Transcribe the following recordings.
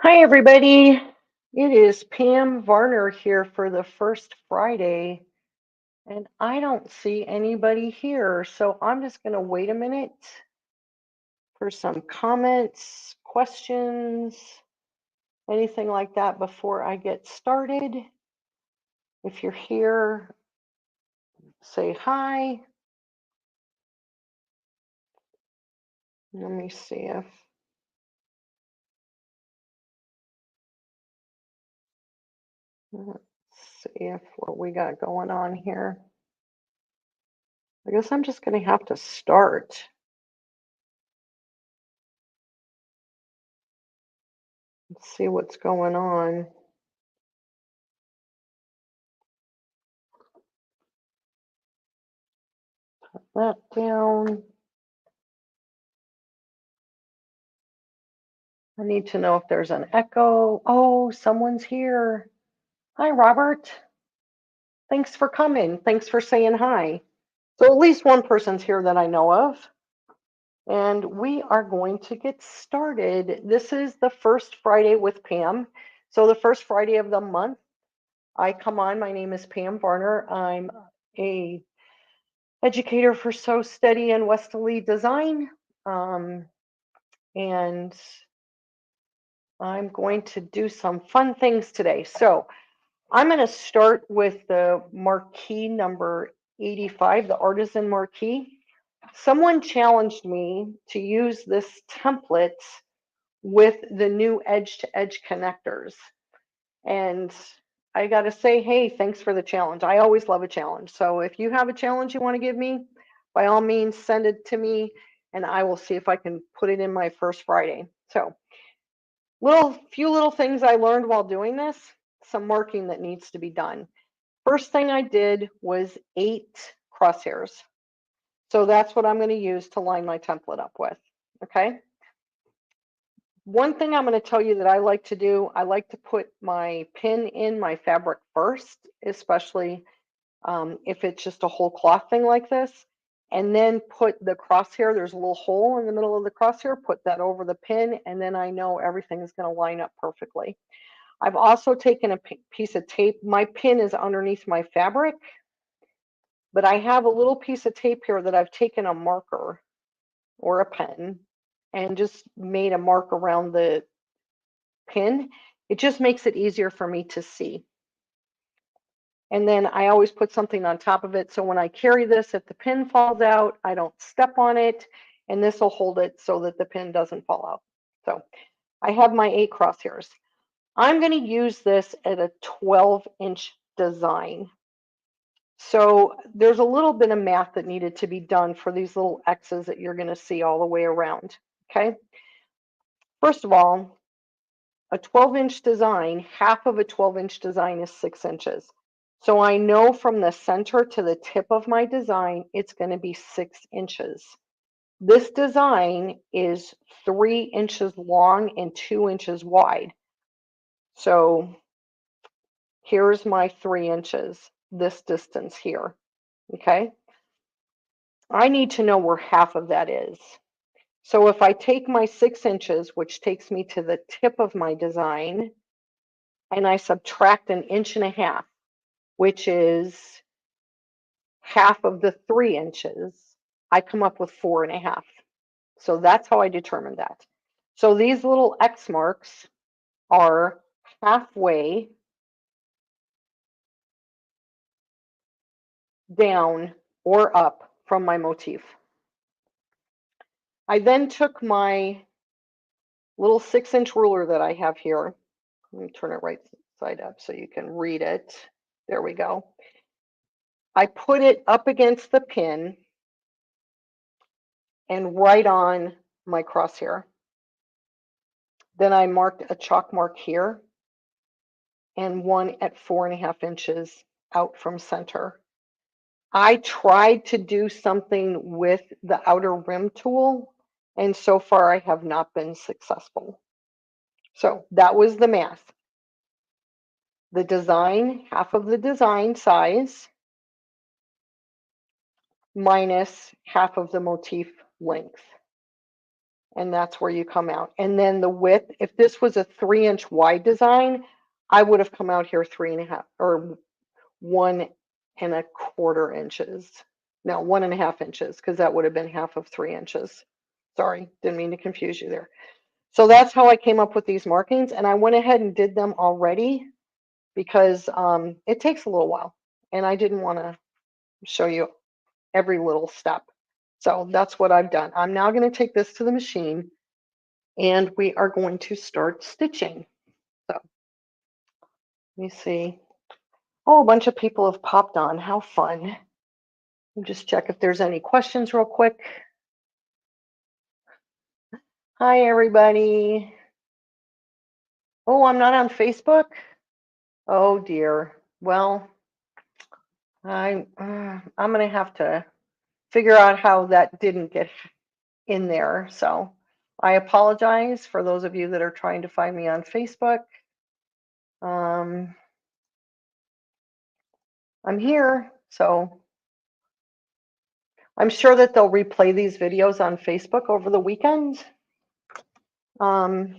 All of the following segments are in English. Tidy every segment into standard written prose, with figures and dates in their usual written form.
Hi, everybody. It is Pam Varner here for the first Friday, and I don't see anybody here. So I'm just going to wait a minute for some comments, questions, anything like that before I get started. If you're here, say hi. Let me see if let's see if what we got going on here. I guess I'm just going to have to start. Let's see what's going on. That down. I need to know if there's an echo. Oh, someone's here. Hi, Robert. Thanks for coming. Thanks for saying hi. So at least one person's here that I know of. And we are going to get started. This is the first Friday with Pam. So the first Friday of the month, I come on. My name is Pam Varner. I'm a educator for So Steady and Westerly Design. And I'm going to do some fun things today. So I'm going to start with the marquee number 85, the artisan marquee. Someone challenged me to use this template with the new edge-to-edge connectors. And I got to say, hey, thanks for the challenge. I always love a challenge. So if you have a challenge you want to give me, by all means, send it to me and I will see if I can put it in my first Friday. So few little things I learned while doing this, some marking that needs to be done. First thing I did was 8 crosshairs. So that's what I'm going to use to line my template up with. Okay. One thing I'm going to tell you that I like to do, I like to put my pin in my fabric first, especially if it's just a whole cloth thing like this, and then put the crosshair, there's a little hole in the middle of the crosshair, put that over the pin, and then I know everything is going to line up perfectly. I've also taken a piece of tape. My pin is underneath my fabric, but I have a little piece of tape here that I've taken a marker or a pen and just made a mark around the pin. It just makes it easier for me to see. And then I always put something on top of it. So when I carry this, if the pin falls out, I don't step on it. And this will hold it so that the pin doesn't fall out. So I have my 8 crosshairs. I'm going to use this at a 12-inch design. So there's a little bit of math that needed to be done for these little X's that you're going to see all the way around. Okay. First of all, a 12-inch design, half of a 12-inch design is 6 inches. So I know from the center to the tip of my design, it's going to be 6 inches. This design is 3 inches long and 2 inches wide. So here's my 3 inches, this distance here. Okay. I need to know where half of that is. So if I take my 6 inches, which takes me to the tip of my design, and I subtract an inch and a half, which is half of the 3 inches, I come up with 4.5. So that's how I determine that. So these little X marks are halfway down or up from my motif. I then took my little 6-inch ruler that I have here. Let me turn it right side up so you can read it. There we go. I put it up against the pin and right on my crosshair. Then I marked a chalk mark here and one at 4.5 inches out from center. I tried to do something with the outer rim tool, and so far I have not been successful. So that was the math. The design, half of the design size, minus half of the motif length. and that's where you come out. And then the width, if this was a 3-inch wide design, I would have come out here 3.5 or 1.25 inches. No, 1.5 inches, because that would have been half of 3 inches. Sorry, didn't mean to confuse you there. So that's how I came up with these markings, and I went ahead and did them already because it takes a little while, and I didn't want to show you every little step. So that's what I've done. I'm now going to take this to the machine, and we are going to start stitching. So let me see. Oh, a bunch of people have popped on. How fun. Let me just check if there's any questions real quick. Hi, everybody. Oh, I'm not on Facebook? Oh, dear. Well, I'm going to have to figure out how that didn't get in there. So I apologize for those of you that are trying to find me on Facebook. I'm here, so I'm sure that they'll replay these videos on Facebook over the weekend. And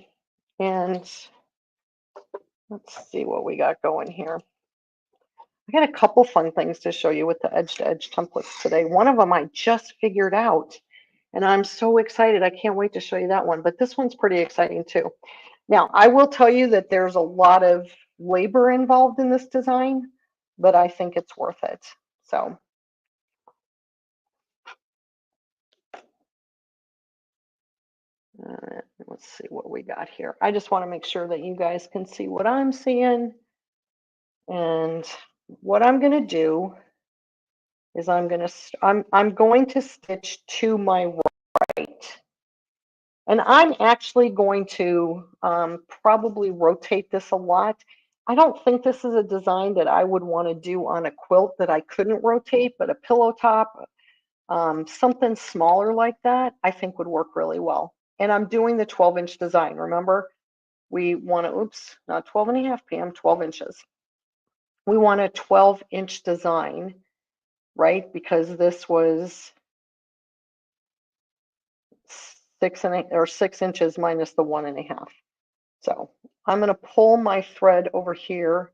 let's see what we got going here. I got a couple fun things to show you with the edge-to-edge templates today. One of them I just figured out, and I'm so excited. I can't wait to show you that one, but this one's pretty exciting too. Now, I will tell you that there's a lot of labor involved in this design, but I think it's worth it. So let's see what we got here. I just want to make sure that you guys can see what I'm seeing. And what I'm going to do is I'm going to stitch to my right. And I'm actually going to probably rotate this a lot. I don't think this is a design that I would want to do on a quilt that I couldn't rotate, but a pillow top, something smaller like that, I think would work really well. And I'm doing the 12-inch design. Remember, we want to, oops, not 12.5 PM, 12 inches. We want a 12-inch design, right? Because this was 6 inches minus the 1.5. So I'm going to pull my thread over here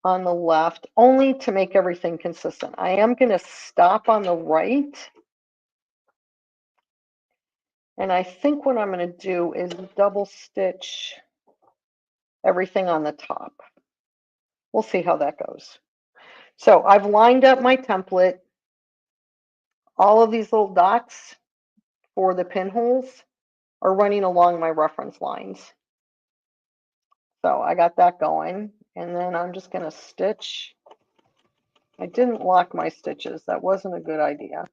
on the left, only to make everything consistent. I am going to stop on the right. And I think what I'm going to do is double stitch everything on the top. We'll see how that goes. So I've lined up my template. All of these little dots for the pinholes are running along my reference lines. So I got that going, and then I'm just going to stitch. I didn't lock my stitches. That wasn't a good idea.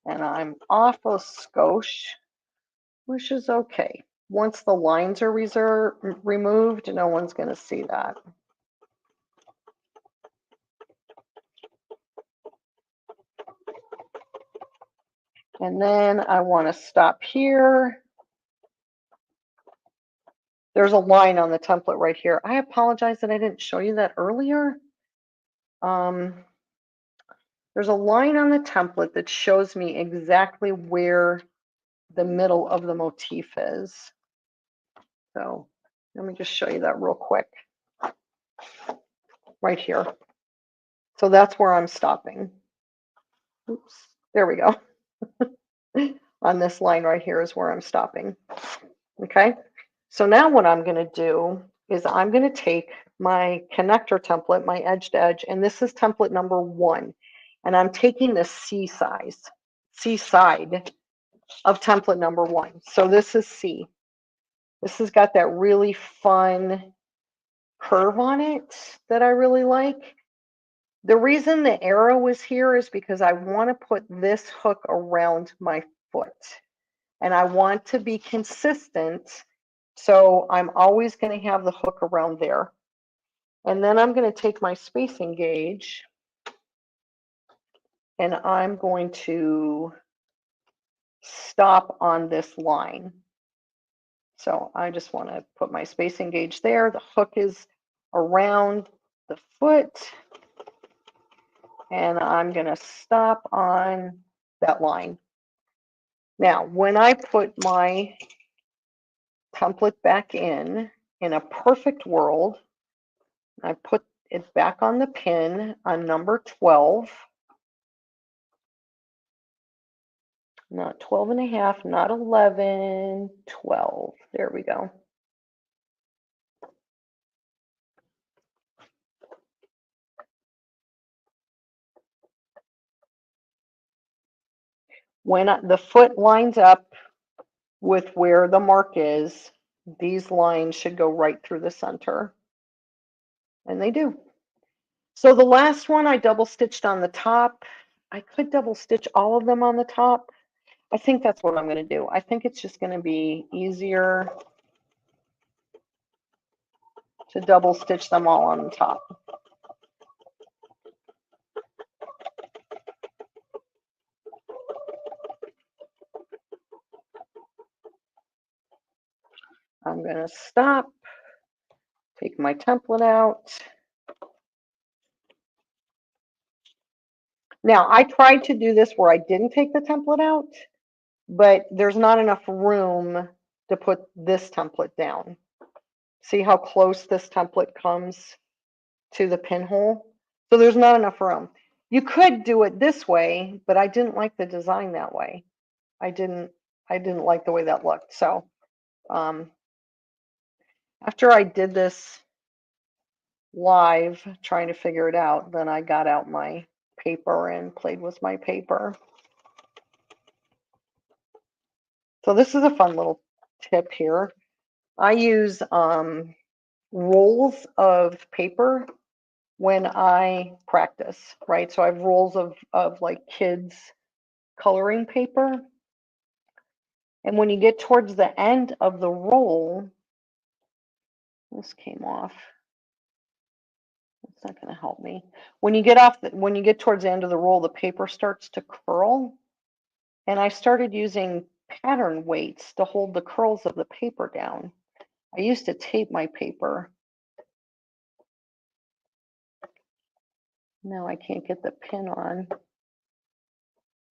And I'm off a skosh, which is okay. Once the lines are removed, no one's going to see that. And then I want to stop here. There's a line on the template right here. I apologize that I didn't show you that earlier. There's a line on the template that shows me exactly where the middle of the motif is. So let me just show you that real quick. Right here. So that's where I'm stopping. Oops, there we go. On this line right here is where I'm stopping. Okay, so now what I'm going to do is I'm going to take my connector template, my edge to edge, and this is template number 1. And I'm taking the C side of template number 1. So this is C. This has got that really fun curve on it that I really like. The reason the arrow is here is because I want to put this hook around my foot. And I want to be consistent, so I'm always going to have the hook around there. And then I'm going to take my spacing gauge, and I'm going to stop on this line. So I just want to put my spacing gauge there. The hook is around the foot, and I'm going to stop on that line. Now, when I put my template back in a perfect world, I put it back on the pin on number 12, not 12 and a half, not 11, 12. There we go. When the foot lines up with where the mark is, these lines should go right through the center. And they do. So the last one I double stitched on the top. I could double stitch all of them on the top. I think that's what I'm going to do. I think it's just going to be easier to double stitch them all on the top. I'm going to stop, take my template out. Now, I tried to do this where I didn't take the template out, but there's not enough room to put this template down. See how close this template comes to the pinhole? So there's not enough room. You could do it this way, but I didn't like the design that way. I didn't like the way that looked. So after I did this live trying to figure it out, then I got out my paper and played with my paper. So this is a fun little tip here. I use rolls of paper when I practice, right? So I have rolls of like kids coloring paper. And when you get towards the end of the roll, this came off. It's not going to help me. When you get towards the end of the roll, the paper starts to curl. And I started using pattern weights to hold the curls of the paper down. I used to tape my paper. Now I can't get the pin on.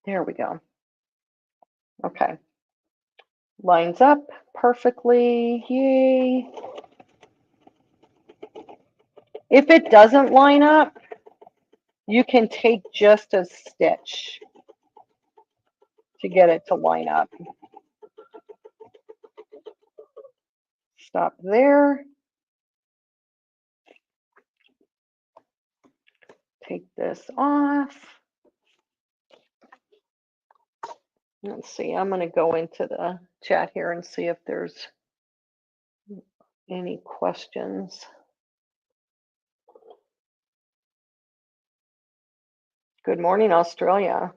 There we go. Okay. Lines up perfectly. Yay. If it doesn't line up, you can take just a stitch to get it to line up. Stop there. Take this off. Let's see, I'm going to go into the chat here and see if there's any questions. Good morning, Australia.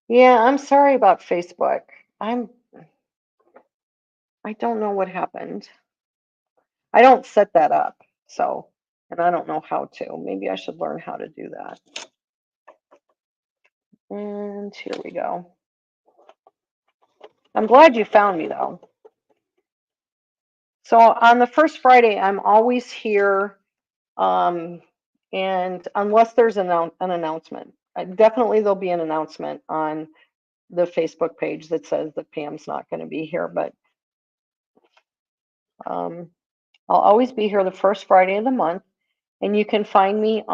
Yeah, I'm sorry about Facebook. I don't know what happened. I don't set that up, so, and I don't know how to. Maybe I should learn how to do that. And here we go. I'm glad you found me though. So on the first Friday, I'm always here, and unless there's an announcement, definitely there'll be an announcement on the Facebook page that says that Pam's not going to be here, but I'll always be here the first Friday of the month, and you can find me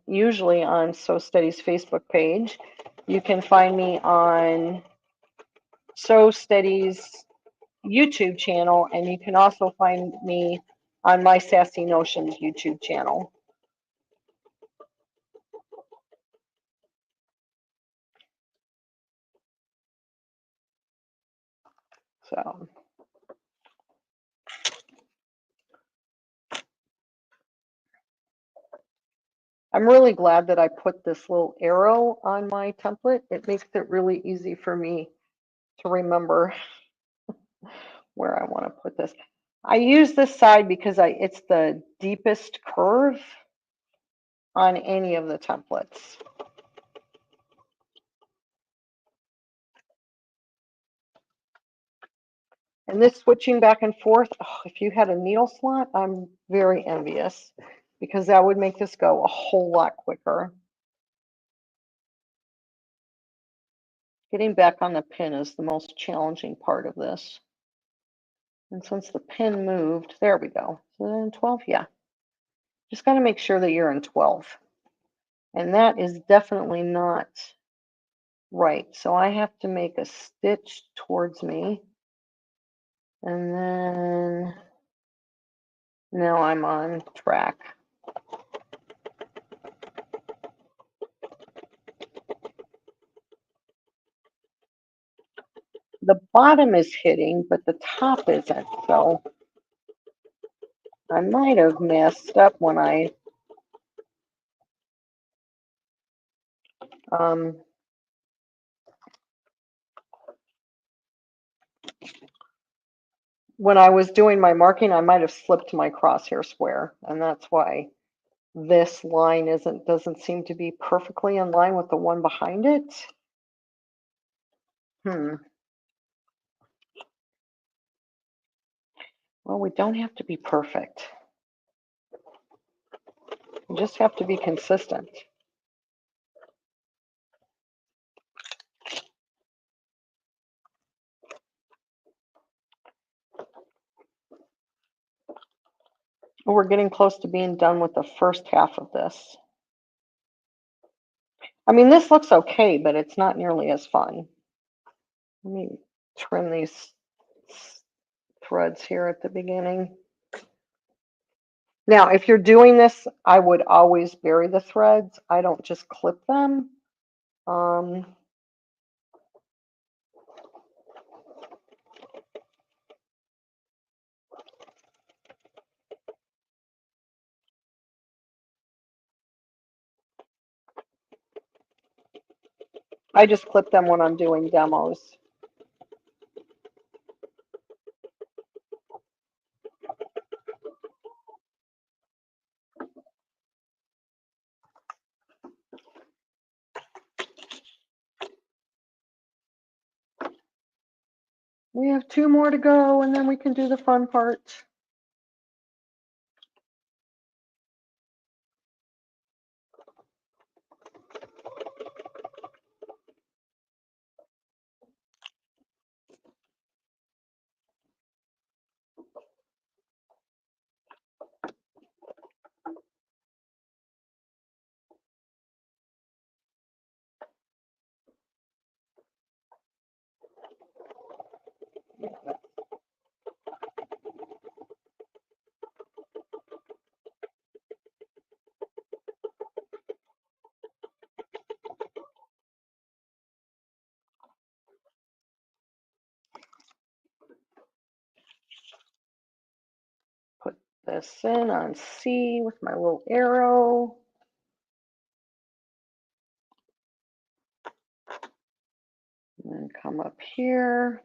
usually on So Steady's Facebook page. You can find me on So Steady's YouTube channel, and you can also find me on my Sassy Notions YouTube channel. So I'm really glad that I put this little arrow on my template. It makes it really easy for me to remember where I want to put this. I use this side because it's the deepest curve on any of the templates. And this switching back and forth, if you had a needle slot, I'm very envious because that would make this go a whole lot quicker. Getting back on the pin is the most challenging part of this. And since the pin moved, there we go. So then 12, yeah. Just got to make sure that you're in 12. And that is definitely not right. So I have to make a stitch towards me. And then now I'm on track. The bottom is hitting, but the top isn't. So I might have messed up when um, I was doing my marking, I might have slipped my crosshair square, and that's why this line doesn't seem to be perfectly in line with the one behind it. Well, we don't have to be perfect. We just have to be consistent. We're getting close to being done with the first half of this. I mean, this looks okay, but it's not nearly as fun. Let me trim these threads here at the beginning. Now, if you're doing this, I would always bury the threads. I don't just clip them. I just clip them when I'm doing demos. We have 2 more to go, and then we can do the fun part. Put this in on C with my little arrow. And then come up here.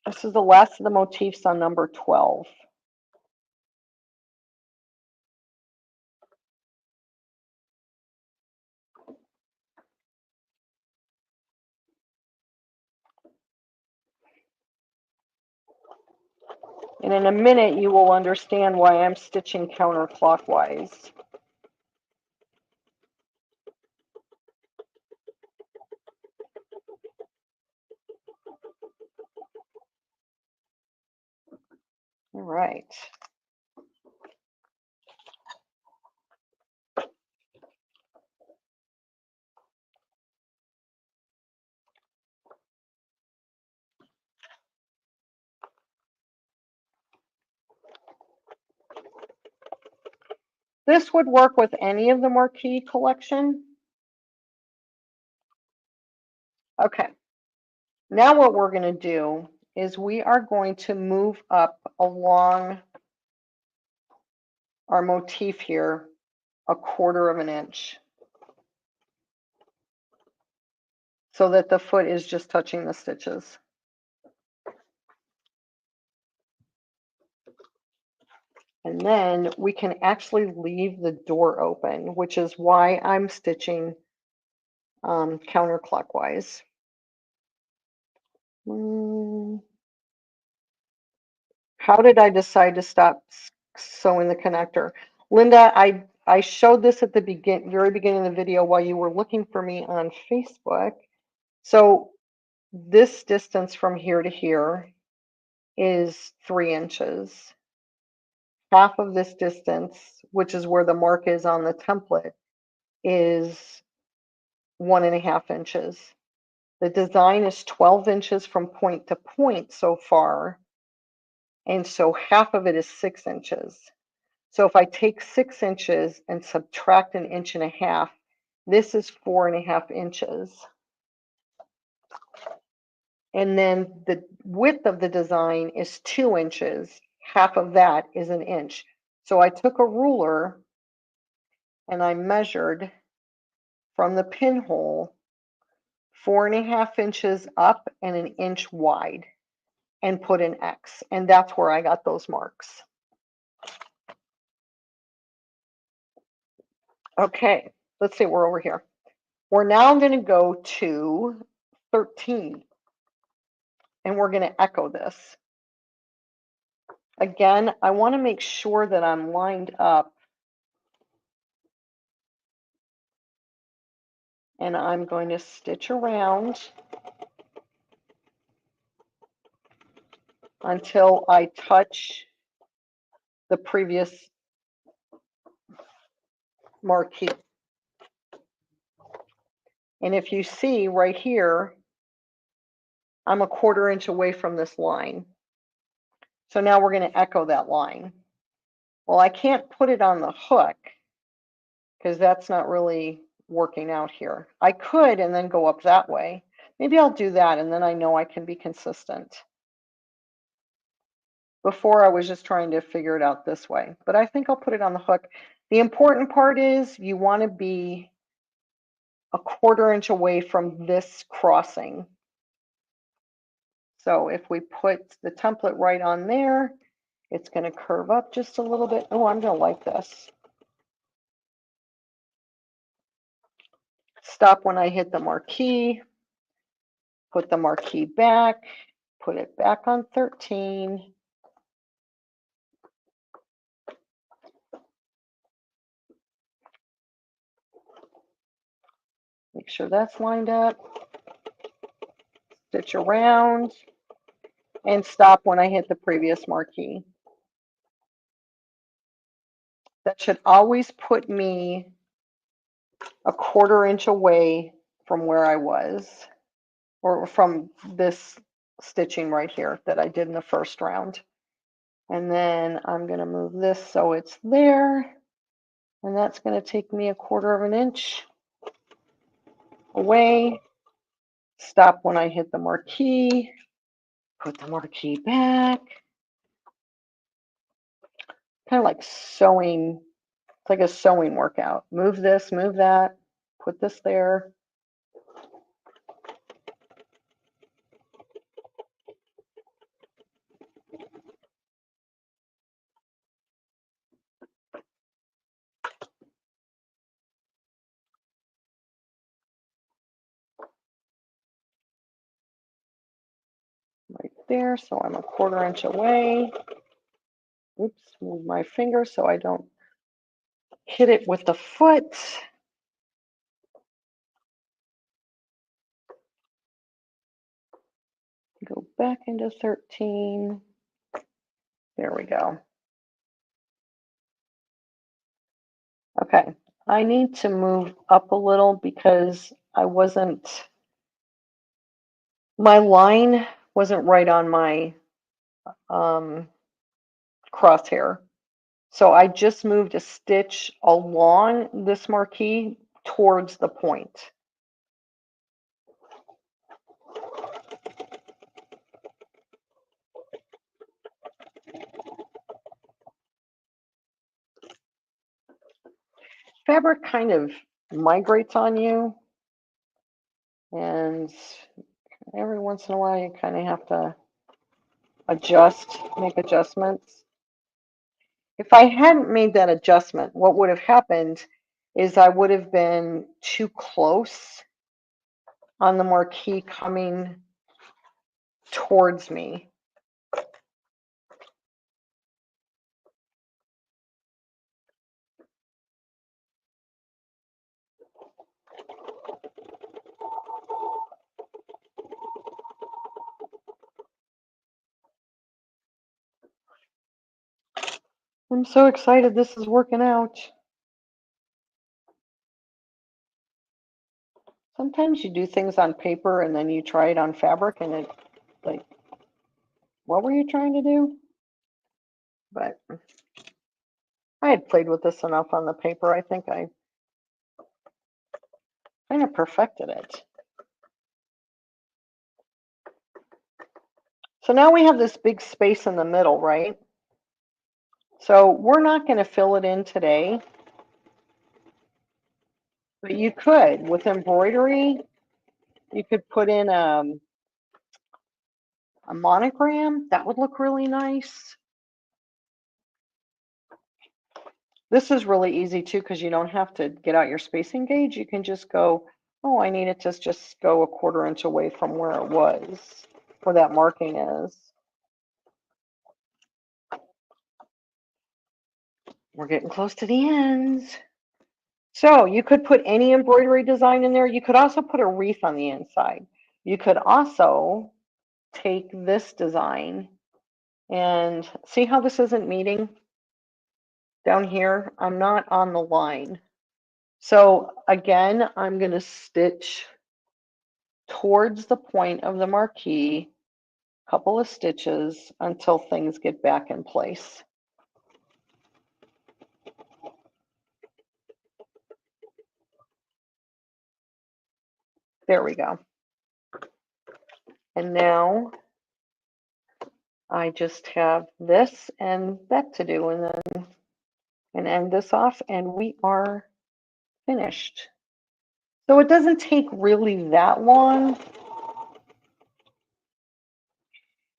This is the last of the motifs on number 12. And in a minute, you will understand why I'm stitching counterclockwise. All right. This would work with any of the Marquee collection. Okay. Now what we're going to do is we are going to move up along our motif here 1/4 of an inch so that the foot is just touching the stitches. And then we can actually leave the door open, which is why I'm stitching counterclockwise. How did I decide to stop sewing the connector? Linda, I showed this at the very beginning of the video while you were looking for me on Facebook. So this distance from here to here is 3 inches. Half of this distance, which is where the mark is on the template, is 1.5 inches. The design is 12 inches from point to point so far, and so half of it is 6 inches. So if I take 6 inches and subtract 1.5 inches, this is 4.5 inches. And then the width of the design is 2 inches. Half of that is 1 inch. So I took a ruler and I measured from the pinhole 4.5 inches up and 1 inch wide and put an X. And that's where I got those marks. Okay, let's see, we're over here. We're now going to go to 13 and we're going to echo this. Again, I want to make sure that I'm lined up, and I'm going to stitch around until I touch the previous marquee. And if you see right here, I'm 1/4 inch away from this line. So now we're going to echo that line. Well, I can't put it on the hook because that's not really working out here. I could and then go up that way. Maybe I'll do that and then I know I can be consistent. Before I was just trying to figure it out this way, but I think I'll put it on the hook. The important part is you want to be 1/4 inch away from this crossing. So if we put the template right on there, it's going to curve up just a little bit. Oh, I'm going to like this. Stop when I hit the marquee, put the marquee back, put it back on 13. Make sure that's lined up. Stitch around and stop when I hit the previous marquee. That should always put me 1/4 inch away from where I was, or from this stitching right here that I did in the first round. And then I'm going to move this so it's there, and that's going to take me 1/4 inch away. Stop when I hit the marquee, put the marquee back. Kind of like sewing, it's like a sewing workout. Move this, move that, put this there. Right there, so I'm 1/4 inch away. Oops, move my finger so I don't hit it with the foot. Go back into 13. There we go. Okay, I need to move up a little because my line wasn't right on my crosshair. So I just moved a stitch along this marquee towards the point. Fabric kind of migrates on you, and every once in a while you kind of have to make adjustments. If I hadn't made that adjustment, what would have happened is I would have been too close on the marquee coming towards me. I'm so excited this is working out. Sometimes you do things on paper and then you try it on fabric and it, like, what were you trying to do? But I had played with this enough on the paper. I think I kind of perfected it. So now we have this big space in the middle, right? So we're not going to fill it in today, but you could with embroidery. You could put in a monogram. That would look really nice. This is really easy too because you don't have to get out your spacing gauge. You can just go, oh, I need it to just go a 1/4 inch away from where it was, where that marking is. We're getting close to the ends. So you could put any embroidery design in there. You could also put a wreath on the inside. You could also take this design and see how this isn't meeting down here. I'm not on the line. So again, I'm going to stitch towards the point of the marquee, a couple of stitches until things get back in place. There we go. And now I just have this and that to do, and then end this off, and we are finished. So it doesn't take really that long.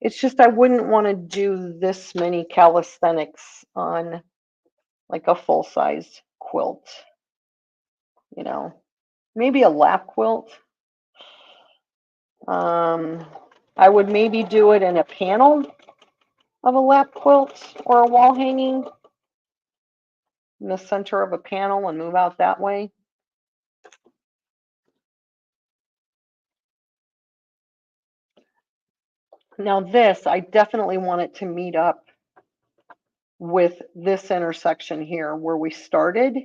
It's just I wouldn't want to do this many calisthenics on like a full-size quilt, you know. Maybe a lap quilt. I would maybe do it in a panel of a lap quilt or a wall hanging in the center of a panel and move out that way. Now this, I definitely want it to meet up with this intersection here where we started.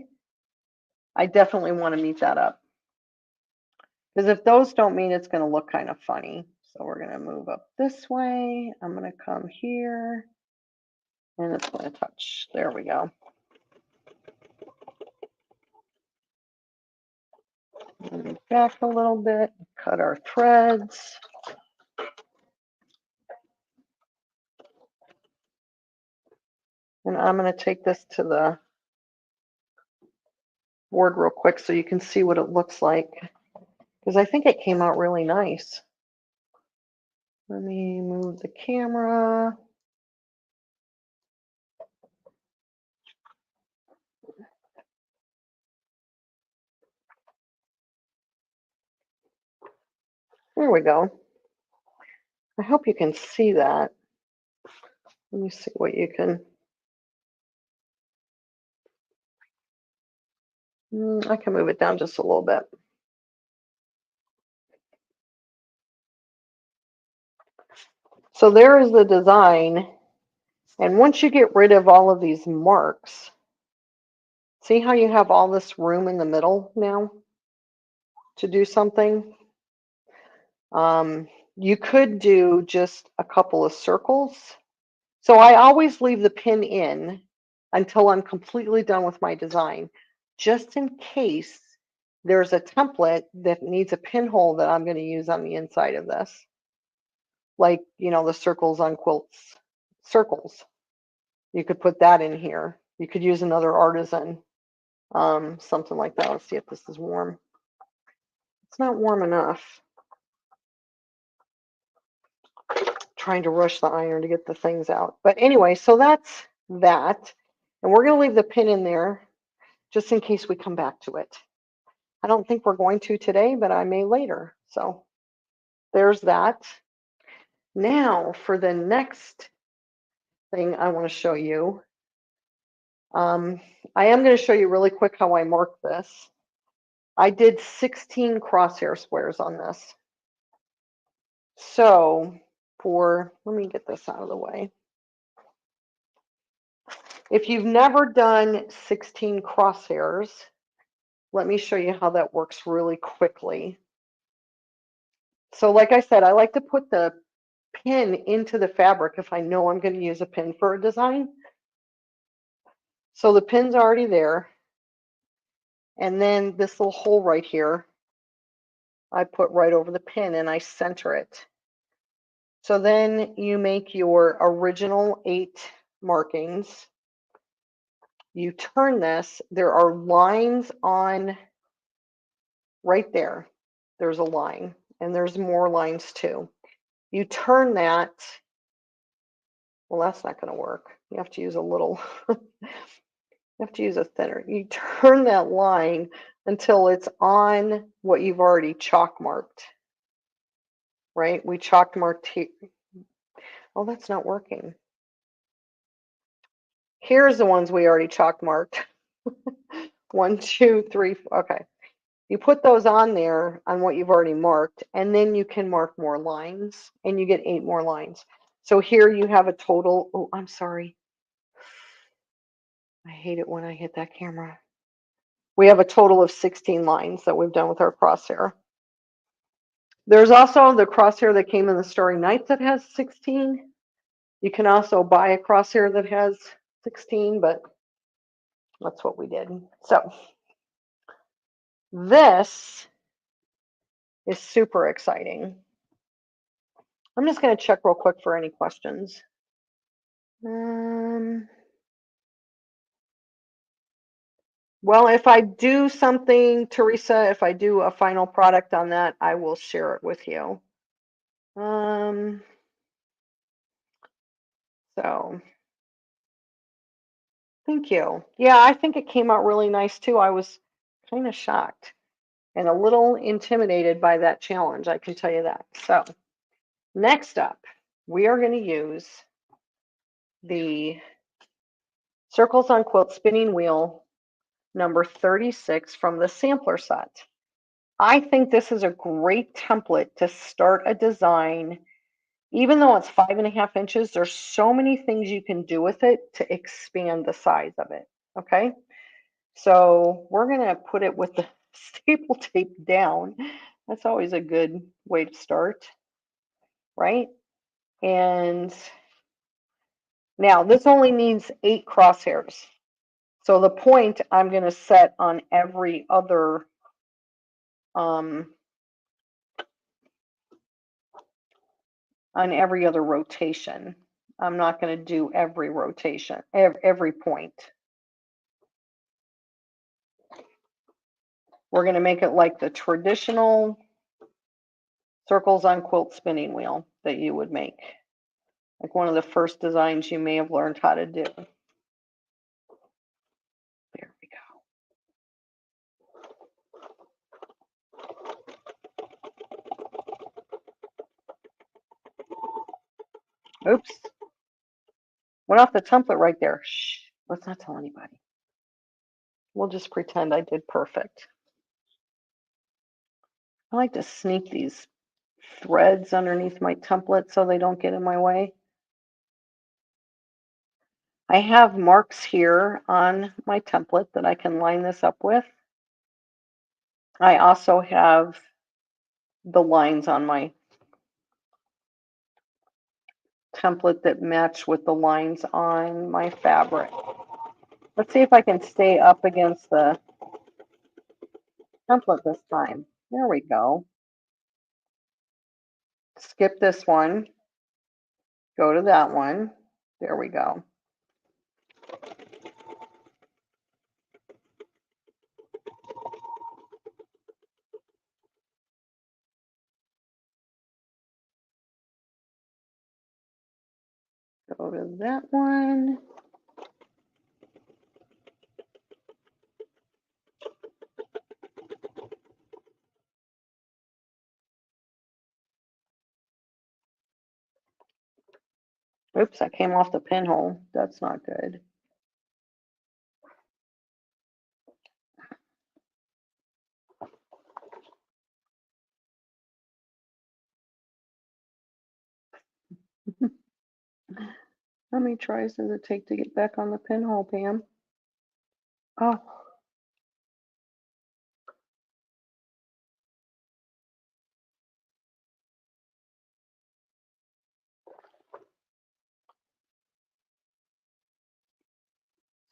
I definitely want to meet that up. Because if those don't meet, it's going to look kind of funny. So we're going to move up this way. I'm going to come here. And it's going to touch. There we go. Move back a little bit. Cut our threads. And I'm going to take this to the board real quick so you can see what it looks like. Because I think it came out really nice. Let me move the camera. There we go. I hope you can see that. Let me see what you can. I can move it down just a little bit. So there is the design. And once you get rid of all of these marks, see how you have all this room in the middle now to do something? You could do just a couple of circles. So I always leave the pin in until I'm completely done with my design, just in case there's a template that needs a pinhole that I'm going to use on the inside of this. Like, you know, the circles on quilts, circles. You could put that in here. You could use another artisan, something like that. Let's see if this is warm. It's not warm enough. Trying to rush the iron to get the things out. But anyway, so that's that. And we're going to leave the pin in there just in case we come back to it. I don't think we're going to today, but I may later. So there's that. Now for the next thing I want to show you. I am going to show you really quick how I mark this. I did 16 crosshair squares on this. So let me get this out of the way. If you've never done 16 crosshairs, let me show you how that works really quickly. So like I said, I like to put the pin into the fabric if I know I'm going to use a pin for a design. So the pin's already there. And then this little hole right here, I put right over the pin and I center it. So then you make your original 8 markings. You turn this, there are lines on right there. There's a line, and there's more lines too. You turn that, well, that's not going to work. You have to use a little, you have to use a thinner. You turn that line until it's on what you've already chalk marked, right? We chalk marked here. Oh, that's not working. Here's the ones we already chalk marked. 1, 2, 3, okay. You put those on there on what you've already marked, and then you can mark more lines, and you get 8 more lines. So here you have a total, oh, I'm sorry. I hate it when I hit that camera. We have a total of 16 lines that we've done with our crosshair. There's also the crosshair that came in the Starry Night that has 16. You can also buy a crosshair that has 16, but that's what we did. So this is super exciting. I'm just going to check real quick for any questions. Well, if I do something, Teresa, if I do a final product on that, I will share it with you. So thank you. Yeah, I think it came out really nice too. I was kind of shocked and a little intimidated by that challenge, I can tell you that. So next up, we are going to use the Circles on Quilt spinning wheel number 36 from the sampler set. I think this is a great template to start a design. Even though it's 5.5 inches, there's so many things you can do with it to expand the size of it. Okay, so we're going to put it with the staple tape down. That's always a good way to start, right? And now this only needs 8 crosshairs. So the point I'm going to set on every other rotation. I'm not going to do every rotation, every point. We're going to make it like the traditional Circles on Quilt spinning wheel that you would make. Like one of the first designs you may have learned how to do. There we go. Oops. Went off the template right there. Shh. Let's not tell anybody. We'll just pretend I did perfect. I like to sneak these threads underneath my template so they don't get in my way. I have marks here on my template that I can line this up with. I also have the lines on my template that match with the lines on my fabric. Let's see if I can stay up against the template this time. There we go. Skip this one. Go to that one. There we go. Go to that one. Oops, I came off the pinhole. That's not good. How many tries does it take to get back on the pinhole, Pam? Oh,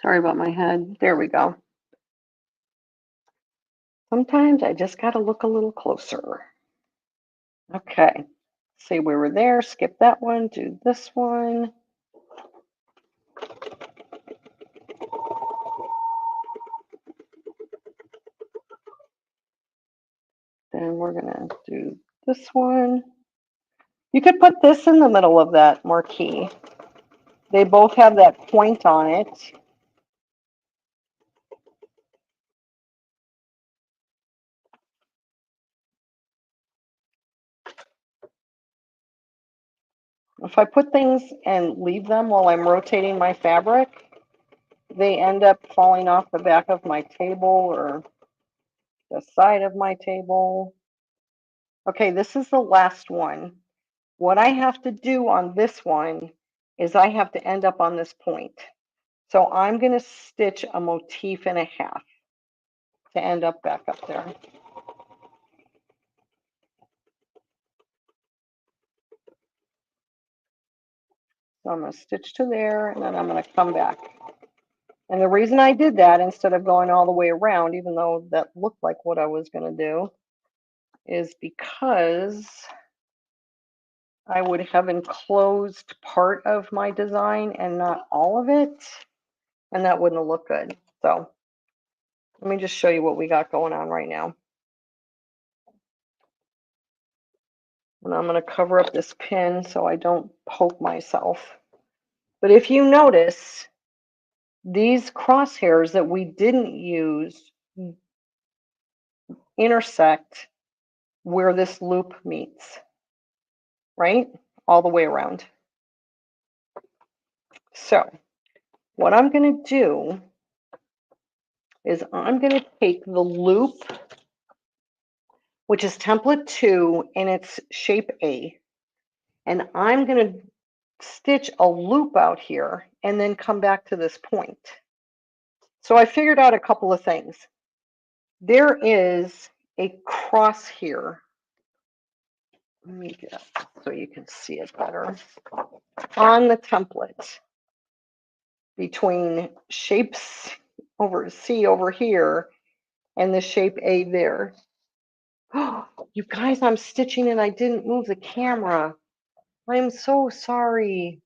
sorry about my head. There we go. Sometimes I just got to look a little closer. Okay. See, we were there. Skip that one. Do this one. Then we're going to do this one. You could put this in the middle of that marquee. They both have that point on it. If I put things and leave them while I'm rotating my fabric, they end up falling off the back of my table or the side of my table. Okay, this is the last one. What I have to do on this one is I have to end up on this point. So I'm going to stitch a motif and a half to end up back up there. So I'm going to stitch to there, and then I'm going to come back. And the reason I did that instead of going all the way around, even though that looked like what I was going to do, is because I would have enclosed part of my design and not all of it, and that wouldn't have looked good. So let me just show you what we got going on right now. And I'm going to cover up this pin so I don't poke myself. But if you notice, these crosshairs that we didn't use intersect where this loop meets, right? All the way around. So what I'm going to do is I'm going to take the loop, which is template 2, and it's shape A, and I'm going to stitch a loop out here and then come back to this point. So I figured out a couple of things. There is a cross here. Let me get up so you can see it better. On the template between shapes over C over here and the shape A there. You guys, I'm stitching and I didn't move the camera. I'm so sorry.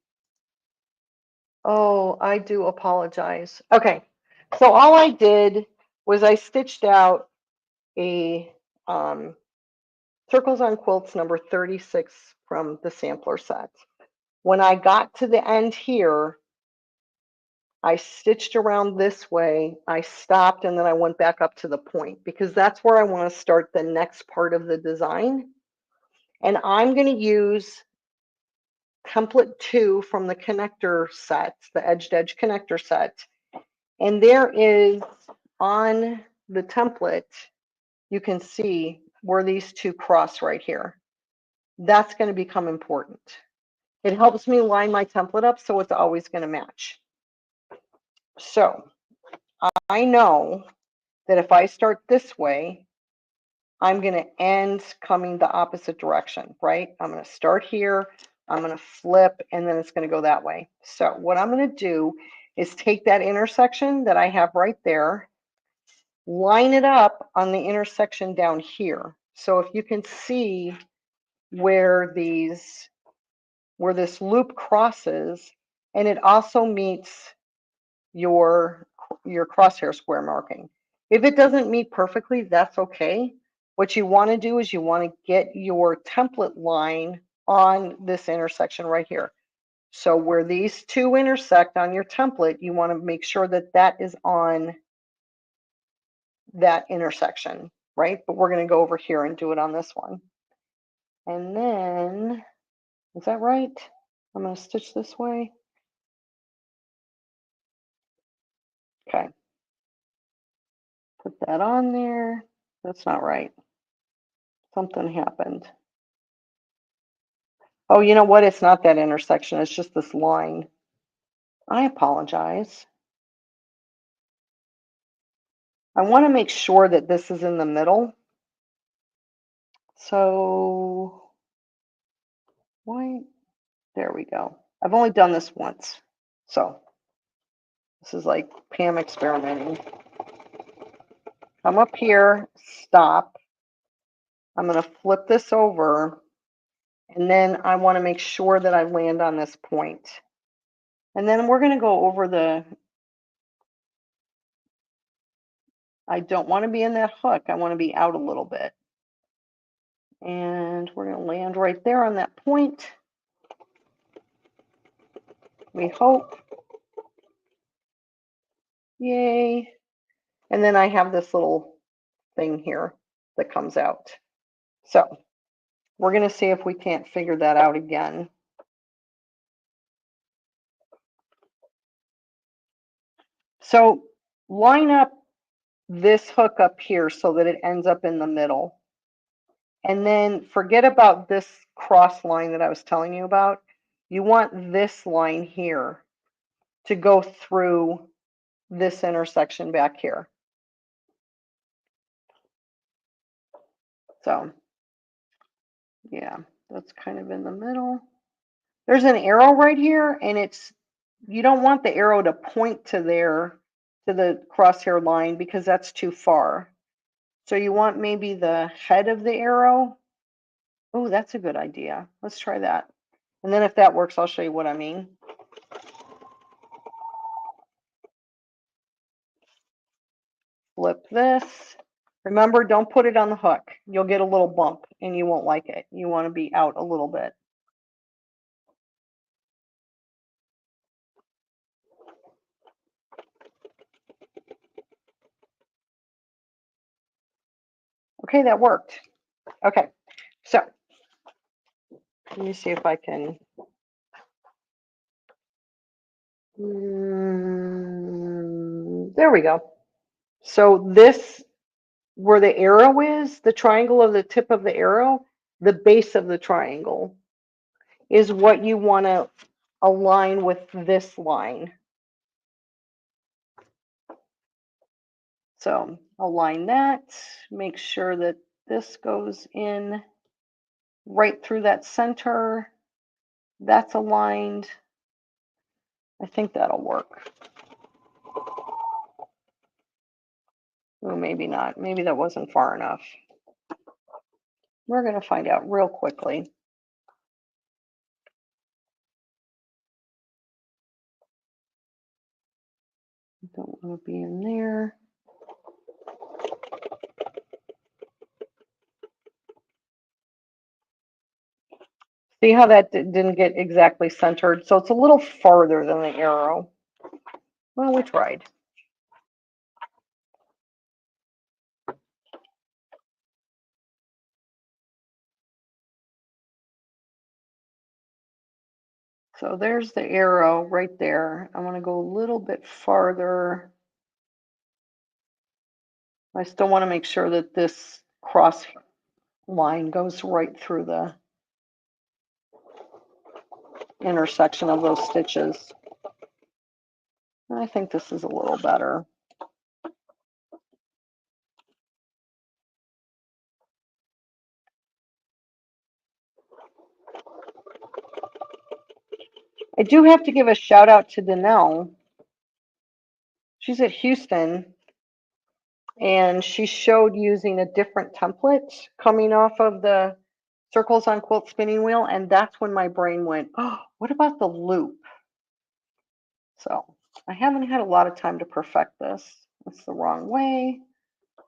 Oh, I do apologize. Okay, so all I did was I stitched out a Circles on Quilts number 36 from the sampler set. When I got to the end here, I stitched around this way, I stopped, and then I went back up to the point because that's where I want to start the next part of the design. And I'm going to use template 2 from the connector set, the edge-to-edge connector set. And there is on the template, you can see where these two cross right here. That's going to become important. It helps me line my template up so it's always going to match. So I know that if I start this way, I'm going to end coming the opposite direction, right? I'm going to start here, I'm going to flip, and then it's going to go that way. So what I'm going to do is take that intersection that I have right there, line it up on the intersection down here. So if you can see where this loop crosses, and it also meets your crosshair square marking. If it doesn't meet perfectly, that's okay. What you want to do is you want to get your template line on this intersection right here. So where these two intersect on your template, you want to make sure that that is on that intersection, right? But we're going to go over here and do it on this one. And then, is that right? I'm going to stitch this way. Okay. Put that on there. That's not right. Something happened. Oh, you know what? It's not that intersection. It's just this line. I apologize. I want to make sure that this is in the middle. So why? There we go. I've only done this once. So this is like Pam experimenting. Come up here, stop. I'm going to flip this over, and then I want to make sure that I land on this point. And then we're going to go over the, I don't want to be in that hook. I want to be out a little bit. And we're going to land right there on that point. We hope. Yay. And then I have this little thing here that comes out. So we're going to see if we can't figure that out again. So line up this hook up here so that it ends up in the middle. And then forget about this cross line that I was telling you about. You want this line here to go through this intersection back here. So yeah, that's kind of in the middle. There's an arrow right here, and you don't want the arrow to point to there, to the crosshair line, because that's too far. So you want maybe the head of the arrow. Oh, that's a good idea. Let's try that. And then if that works, I'll show you what I mean. Flip this. Remember, don't put it on the hook. You'll get a little bump and you won't like it. You want to be out a little bit. Okay, that worked. Okay, so let me see if I can. There we go. So this, where the arrow is, the triangle of the tip of the arrow, the base of the triangle is what you want to align with this line. So align that, make sure that this goes in right through that center. That's aligned. I think that'll work. Oh, maybe not. Maybe that wasn't far enough. We're going to find out real quickly. Don't want to be in there. See how that didn't get exactly centered? So it's a little farther than the arrow. Well, we tried. So there's the arrow right there. I want to go a little bit farther. I still want to make sure that this cross line goes right through the intersection of those stitches. I think this is a little better. I do have to give a shout out to Danelle. She's at Houston, and she showed using a different template coming off of the Circles on Quilt spinning wheel, and that's when my brain went, oh, what about the loop? So I haven't had a lot of time to perfect this. That's the wrong way.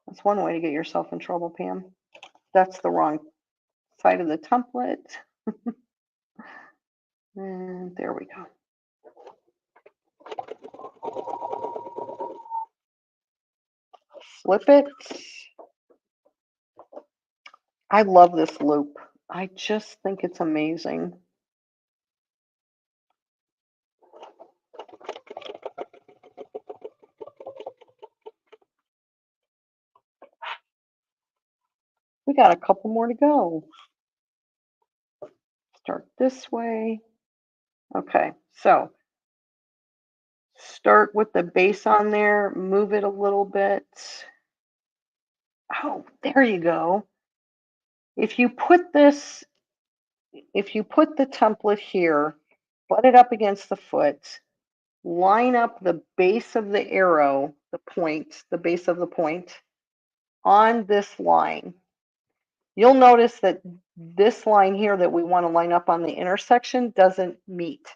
That's one way to get yourself in trouble, Pam. That's the wrong side of the template. And there we go. Flip it. I love this loop. I just think it's amazing. We got a couple more to go. Start this way. Okay, so start with the base on there, move it a little bit. Oh, there you go. If you put this, if you put the template here, butt it up against the foot, line up the base of the arrow, the point, the base of the point on this line. You'll notice that this line here that we want to line up on the intersection doesn't meet.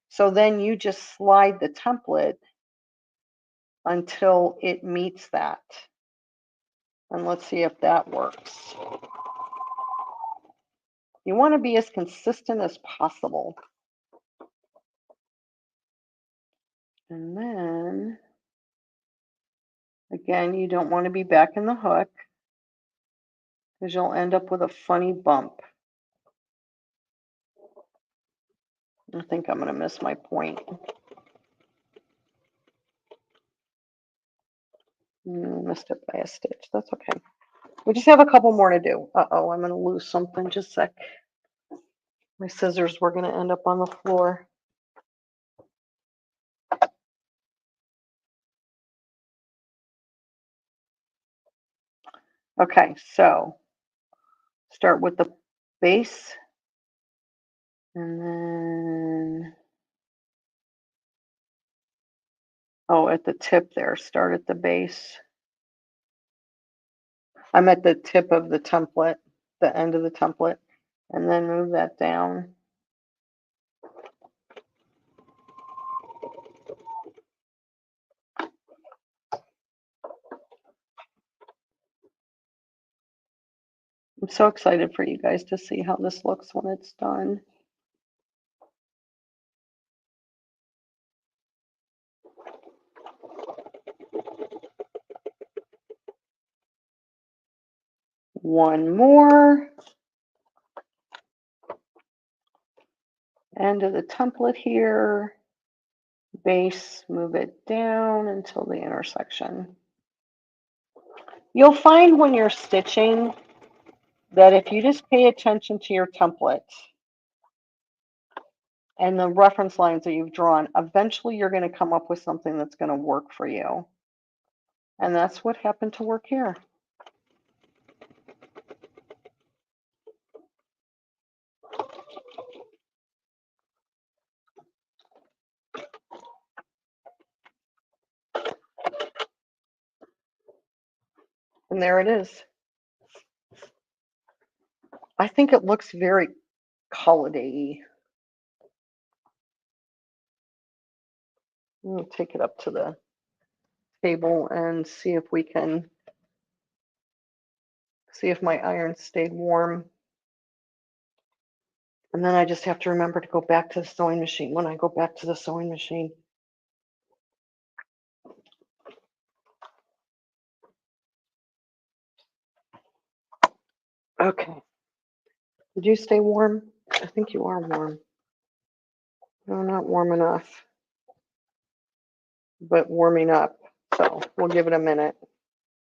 So then you just slide the template until it meets that. And let's see if that works. You want to be as consistent as possible. And then, again, you don't want to be back in the hook because you'll end up with a funny bump. I think I'm going to miss my point. Missed it by a stitch. That's okay. We just have a couple more to do. Uh-oh, I'm going to lose something. Just a sec. My scissors were going to end up on the floor. Okay, so start with the base and then, oh, at the tip there, start at the base. I'm at the tip of the template, the end of the template, and then move that down. I'm so excited for you guys to see how this looks when it's done. One more. End of the template here. Base, move it down until the intersection. You'll find when you're stitching that if you just pay attention to your template and the reference lines that you've drawn, eventually you're going to come up with something that's going to work for you. And that's what happened to work here. And there it is. I think it looks very holiday-y. We'll take it up to the table and see if we can see if my iron stayed warm. And then I just have to remember to go back to the sewing machine when I go back to the sewing machine. Okay. Did you stay warm? I think you are warm. No, not warm enough, but warming up. So we'll give it a minute.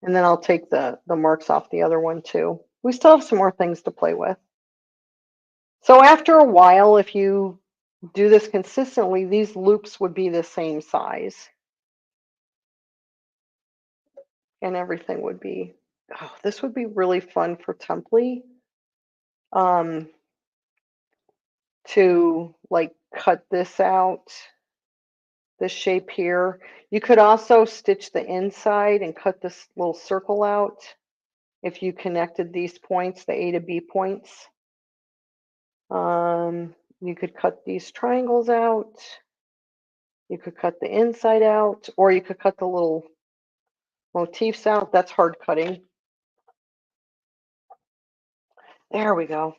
And then I'll take the marks off the other one too. We still have some more things to play with. So after a while, if you do this consistently, these loops would be the same size. And everything would be, oh, this would be really fun for Template. To like cut this out, this shape here. You could also stitch the inside and cut this little circle out if you connected these points, the A to B points. You could cut these triangles out. You could cut the inside out, or you could cut the little motifs out. That's hard cutting. There we go.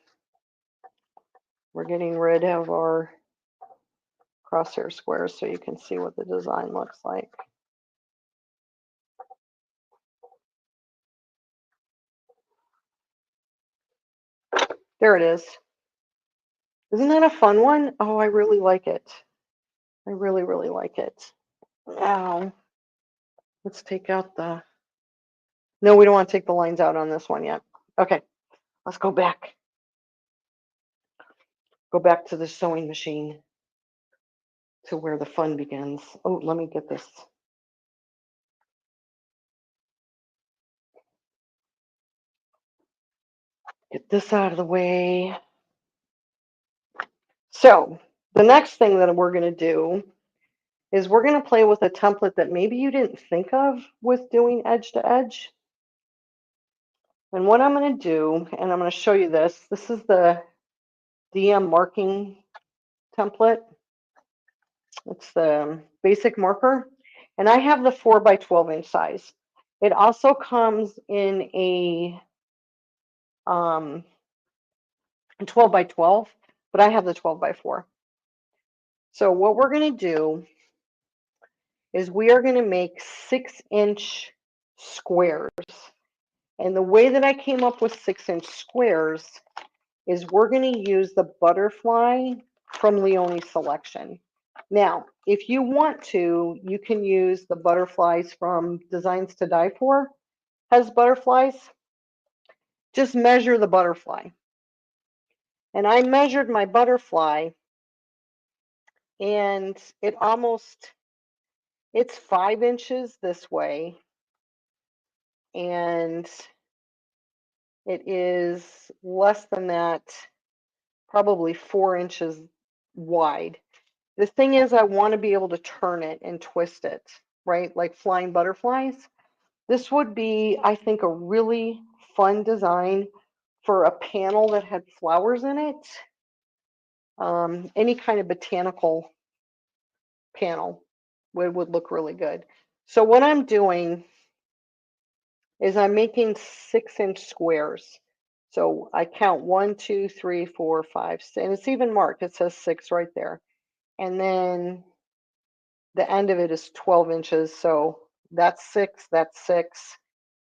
We're getting rid of our crosshair squares so you can see what the design looks like. There it is. Isn't that a fun one? Oh, I really like it. I really, really like it. Now, let's take out the, no, we don't want to take the lines out on this one yet. Okay, let's go back. Go back to the sewing machine. to where the fun begins. Oh, let me get this. Get this out of the way. So the next thing that we're going to do is we're going to play with a template that maybe you didn't think of with doing edge to edge. And what I'm going to do, and I'm going to show you this, this is the DM marking template. It's the basic marker. And I have the 4 by 12 inch size. It also comes in a 12 by 12, but I have the 12 by 4. So what we're going to do is we are going to make 6-inch squares. And the way that I came up with 6-inch squares is we're going to use the butterfly from Leonie's selection. Now, if you want to, you can use the butterflies from Designs to Die For, has butterflies. Just measure the butterfly. And I measured my butterfly, and it's 5 inches this way, and it is less than that, probably 4 inches wide. The thing is, I want to be able to turn it and twist it, right? Like flying butterflies. This would be, I think, a really fun design for a panel that had flowers in it. Any kind of botanical panel would look really good. So what I'm doing is I'm making 6-inch squares. So I count 1, 2, 3, 4, 5, 6, and it's even marked. It says 6 right there. And then the end of it is 12 inches. So that's 6, that's 6.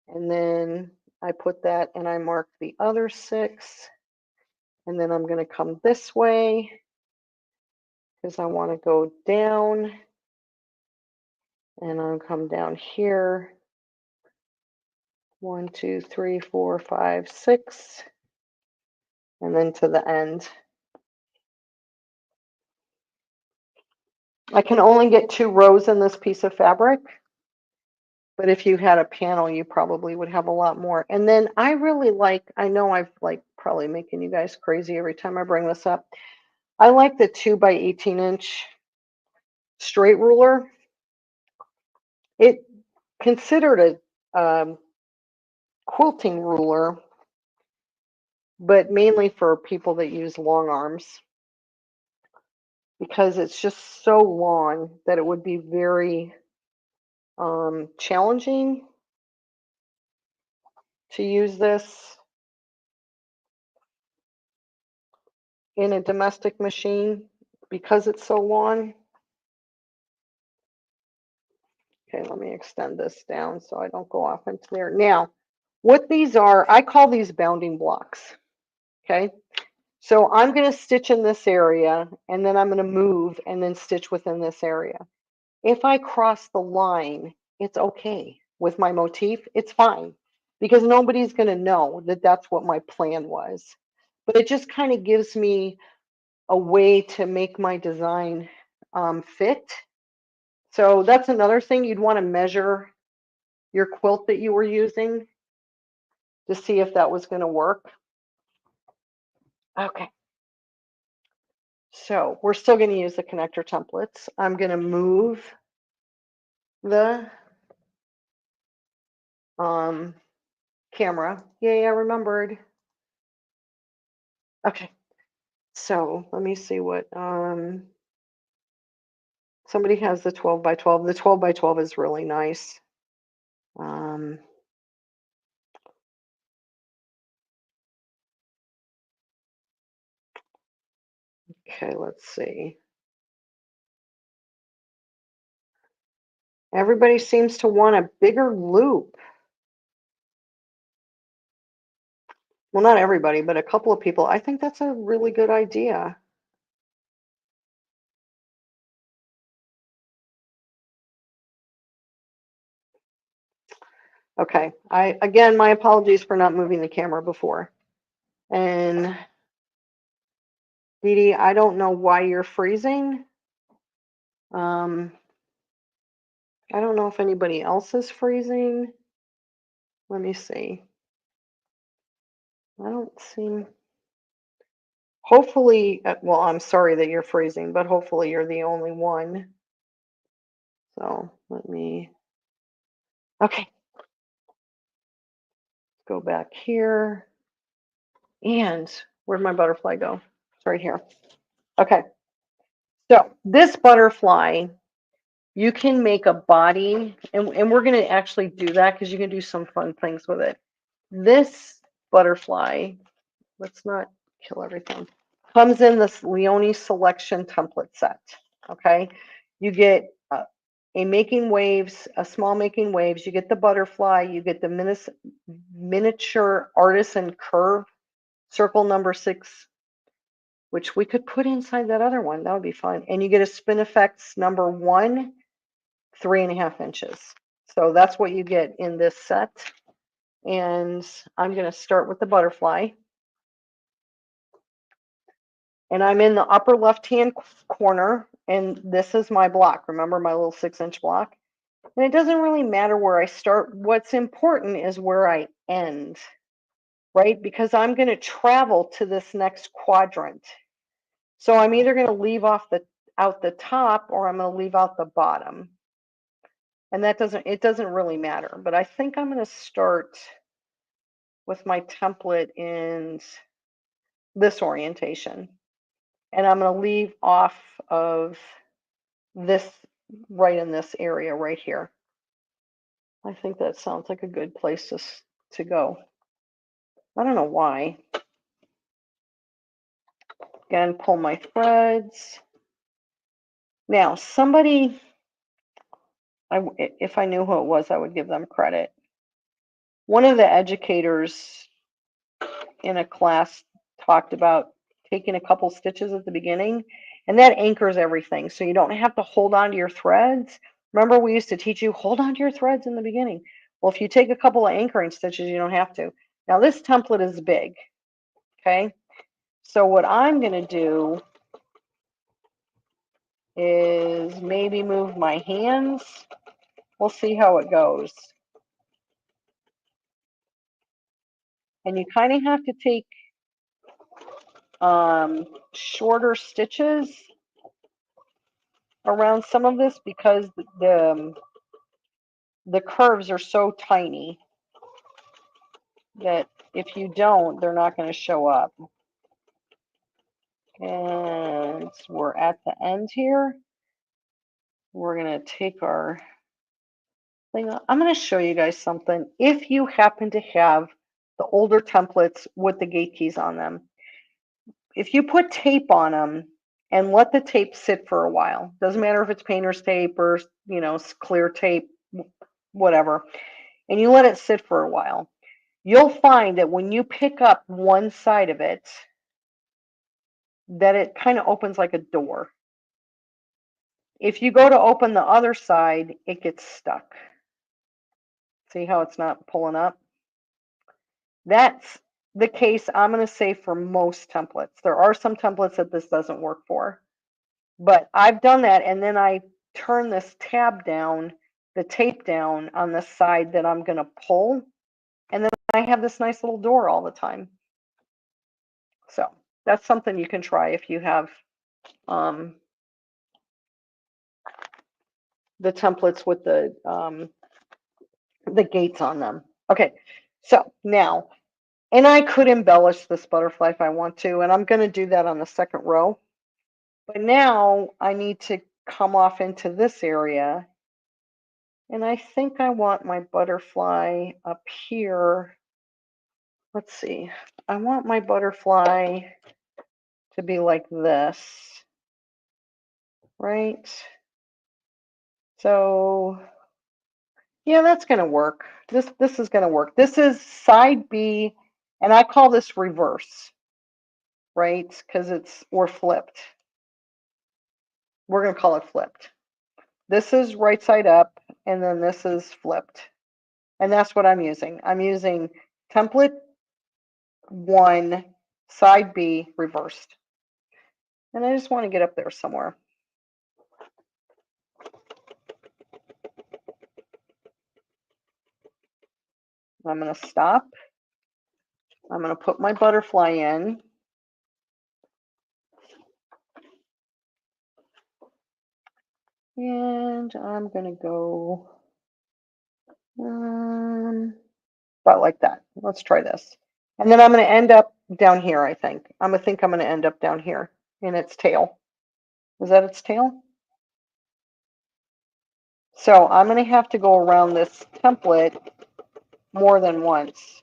And then I put that and I mark the other 6. And then I'm going to come this way because I want to go down. And I'll come down here. 1, 2, 3, 4, 5, 6. And then to the end. I can only get 2 rows in this piece of fabric. But if you had a panel, you probably would have a lot more. And then I really like, I know I've like probably making you guys crazy every time I bring this up. I like the 2 by 18 inch straight ruler. It considered a quilting ruler, but mainly for people that use long arms, because it's just so long that it would be very challenging to use this in a domestic machine because it's so long. Okay, let me extend this down so I don't go off into there. Now, what these are, I call these bounding blocks. Okay, so I'm going to stitch in this area, and then I'm going to move and then stitch within this area. If I cross the line, it's okay. With my motif, it's fine, because nobody's going to know that that's what my plan was. But it just kind of gives me a way to make my design fit. So that's another thing. You'd want to measure your quilt that you were using to see if that was going to work. Okay. So we're still going to use the connector templates. I'm going to move the camera. Yay, I remembered. Okay. So let me see what somebody has the 12 by 12. The 12 by 12 is really nice. Okay, let's see. Everybody seems to want a bigger loop. Well, not everybody, but a couple of people. I think that's a really good idea. Okay, again, my apologies for not moving the camera before. And Dee Dee, I don't know why you're freezing. Um, I don't know if anybody else is freezing. Let me see. I don't see. Hopefully, well, I'm sorry that you're freezing, but hopefully you're the only one. So let me, okay, go back here. And where'd my butterfly go? It's right here. Okay, so this butterfly, you can make a body, and we're going to actually do that because you can do some fun things with it. This butterfly, let's not kill everything, comes in this Leone selection template set. Okay, you get a making waves, a small making waves, you get the butterfly, you get the miniature artisan curve circle number 6, which we could put inside that other one. That would be fun. And you get a spin effects number 1, 3.5 inches. So that's what you get in this set. And I'm going to start with the butterfly. And I'm in the upper left-hand corner, and this is my block. Remember my little 6-inch block? And it doesn't really matter where I start. What's important is where I end, right? Because I'm going to travel to this next quadrant. So I'm either going to leave out the top, or I'm going to leave out the bottom. And it doesn't really matter. But I think I'm going to start with my template in this orientation. And I'm going to leave off of this right in this area right here. I think that sounds like a good place to go. I don't know why. Again, pull my threads. Now, somebody, if I knew who it was, I would give them credit. One of the educators in a class talked about taking a couple stitches at the beginning, and that anchors everything. So you don't have to hold on to your threads. Remember, we used to teach you hold on to your threads in the beginning. Well, if you take a couple of anchoring stitches, you don't have to. Now, this template is big, okay? So what I'm going to do is maybe move my hands. We'll see how it goes. And you kind of have to take shorter stitches around some of this because the curves are so tiny that if you don't, they're not going to show up. And we're at the end here. We're going to take our thing. I'm going to show you guys something. If you happen to have the older templates with the gate keys on them, if you put tape on them and let the tape sit for a while, doesn't matter if it's painter's tape or, clear tape, whatever, and you let it sit for a while, you'll find that when you pick up one side of it, that it kind of opens like a door. If you go to open the other side, it gets stuck. See how it's not pulling up? That's the case, I'm going to say, for most templates. There are some templates that this doesn't work for, but I've done that, and then I turn this tab down, the tape down on the side that I'm going to pull, and then I have this nice little door all the time. So that's something you can try if you have the templates with the gates on them. Okay, so now, and I could embellish this butterfly if I want to, and I'm going to do that on the second row. But now I need to come off into this area, and I think I want my butterfly up here. Let's see. I want my butterfly to be like this, right? So yeah, that's going to work. This is going to work. This is side B, and I call this reverse, right? Because we're flipped. We're going to call it flipped. This is right side up, and then this is flipped. And that's what I'm using. I'm using template 1, side B, reversed. And I just want to get up there somewhere. I'm going to stop. I'm going to put my butterfly in. And I'm going to go about like that. Let's try this. And then I'm going to end up down here, I think. I'm going to end up down here in its tail. Is that its tail? So I'm going to have to go around this template more than once.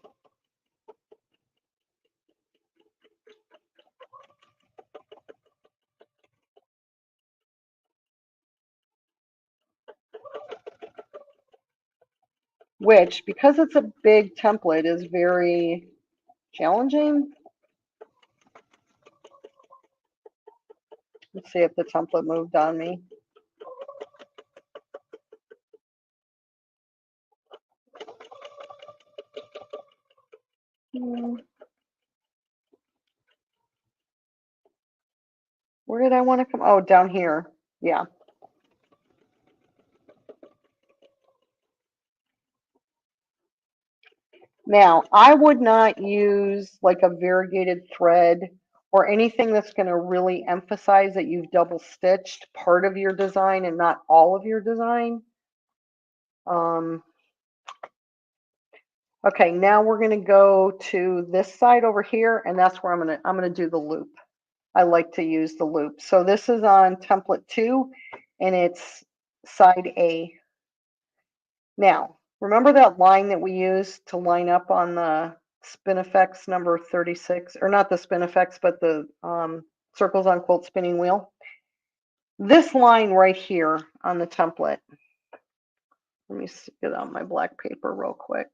Which, because it's a big template, is very challenging. Let's see if the template moved on me. Where did I want to come? Oh, down here. Yeah. Now, I would not use like a variegated thread or anything that's going to really emphasize that you've double stitched part of your design and not all of your design. Okay, now we're going to go to this side over here, and that's where I'm going to do the loop. I like to use the loop. So this is on template 2, and it's side A. Now, remember that line that we used to line up on the Spinifex number 36, or not the Spinifex, but the circles on quilt spinning wheel? This line right here on the template, let me get out my black paper real quick,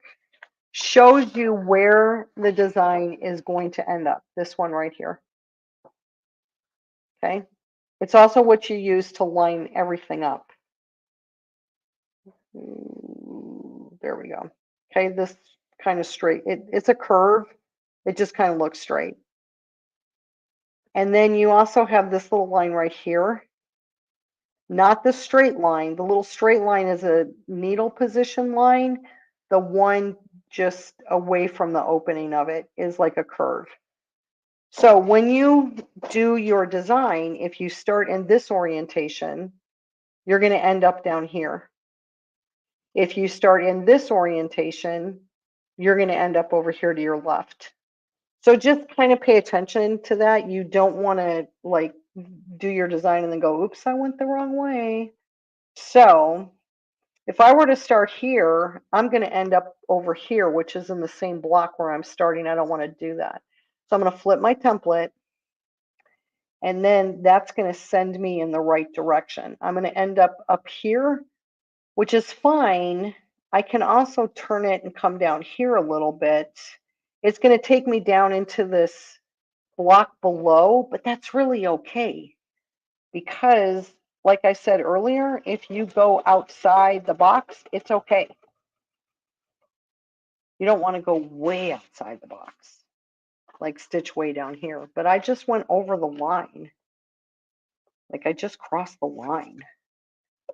shows you where the design is going to end up. This one right here. Okay. It's also what you use to line everything up. There we go. Okay, this kind of straight. It's a curve. It just kind of looks straight. And then you also have this little line right here. Not the straight line. The little straight line is a needle position line. The one just away from the opening of it is like a curve. So when you do your design, if you start in this orientation, you're going to end up down here. If you start in this orientation, you're going to end up over here to your left. So just kind of pay attention to that. You don't want to like do your design and then go, oops, I went the wrong way. So if I were to start here, I'm going to end up over here, which is in the same block where I'm starting. I don't want to do that. So I'm going to flip my template, and then that's going to send me in the right direction. I'm going to end up here, which is fine. I can also turn it and come down here a little bit. It's going to take me down into this block below, but that's really okay because, like I said earlier, if you go outside the box, it's okay. You don't want to go way outside the box, like stitch way down here. But I just went over the line. Like I just crossed the line.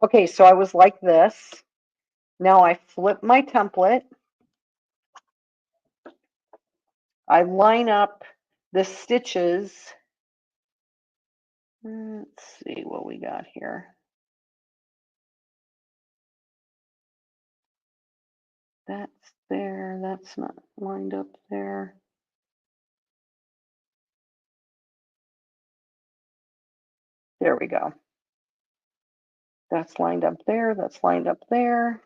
Okay, so I was like this. Now I flip my template. I line up the stitches. Let's see what we got here. That's there. That's not lined up there. There we go. That's lined up there. That's lined up there.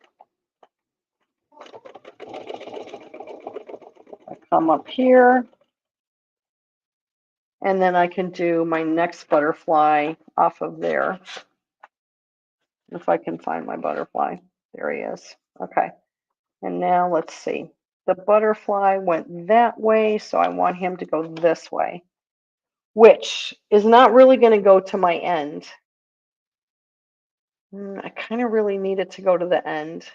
I come up here. And then I can do my next butterfly off of there. If I can find my butterfly. There he is. Okay. And now let's see. The butterfly went that way, so I want him to go this way, which is not really going to go to my end. I kind of really need it to go to the end,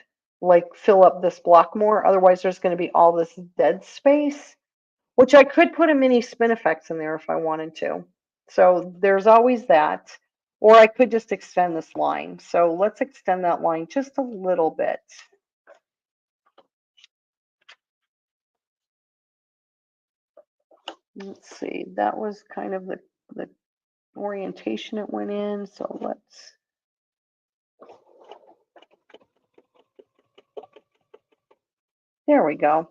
like fill up this block more. Otherwise, there's going to be all this dead space, which I could put a mini Spinifex in there if I wanted to. So there's always that. Or I could just extend this line. So let's extend that line just a little bit. Let's see, that was kind of the orientation it went in. So let's, there we go.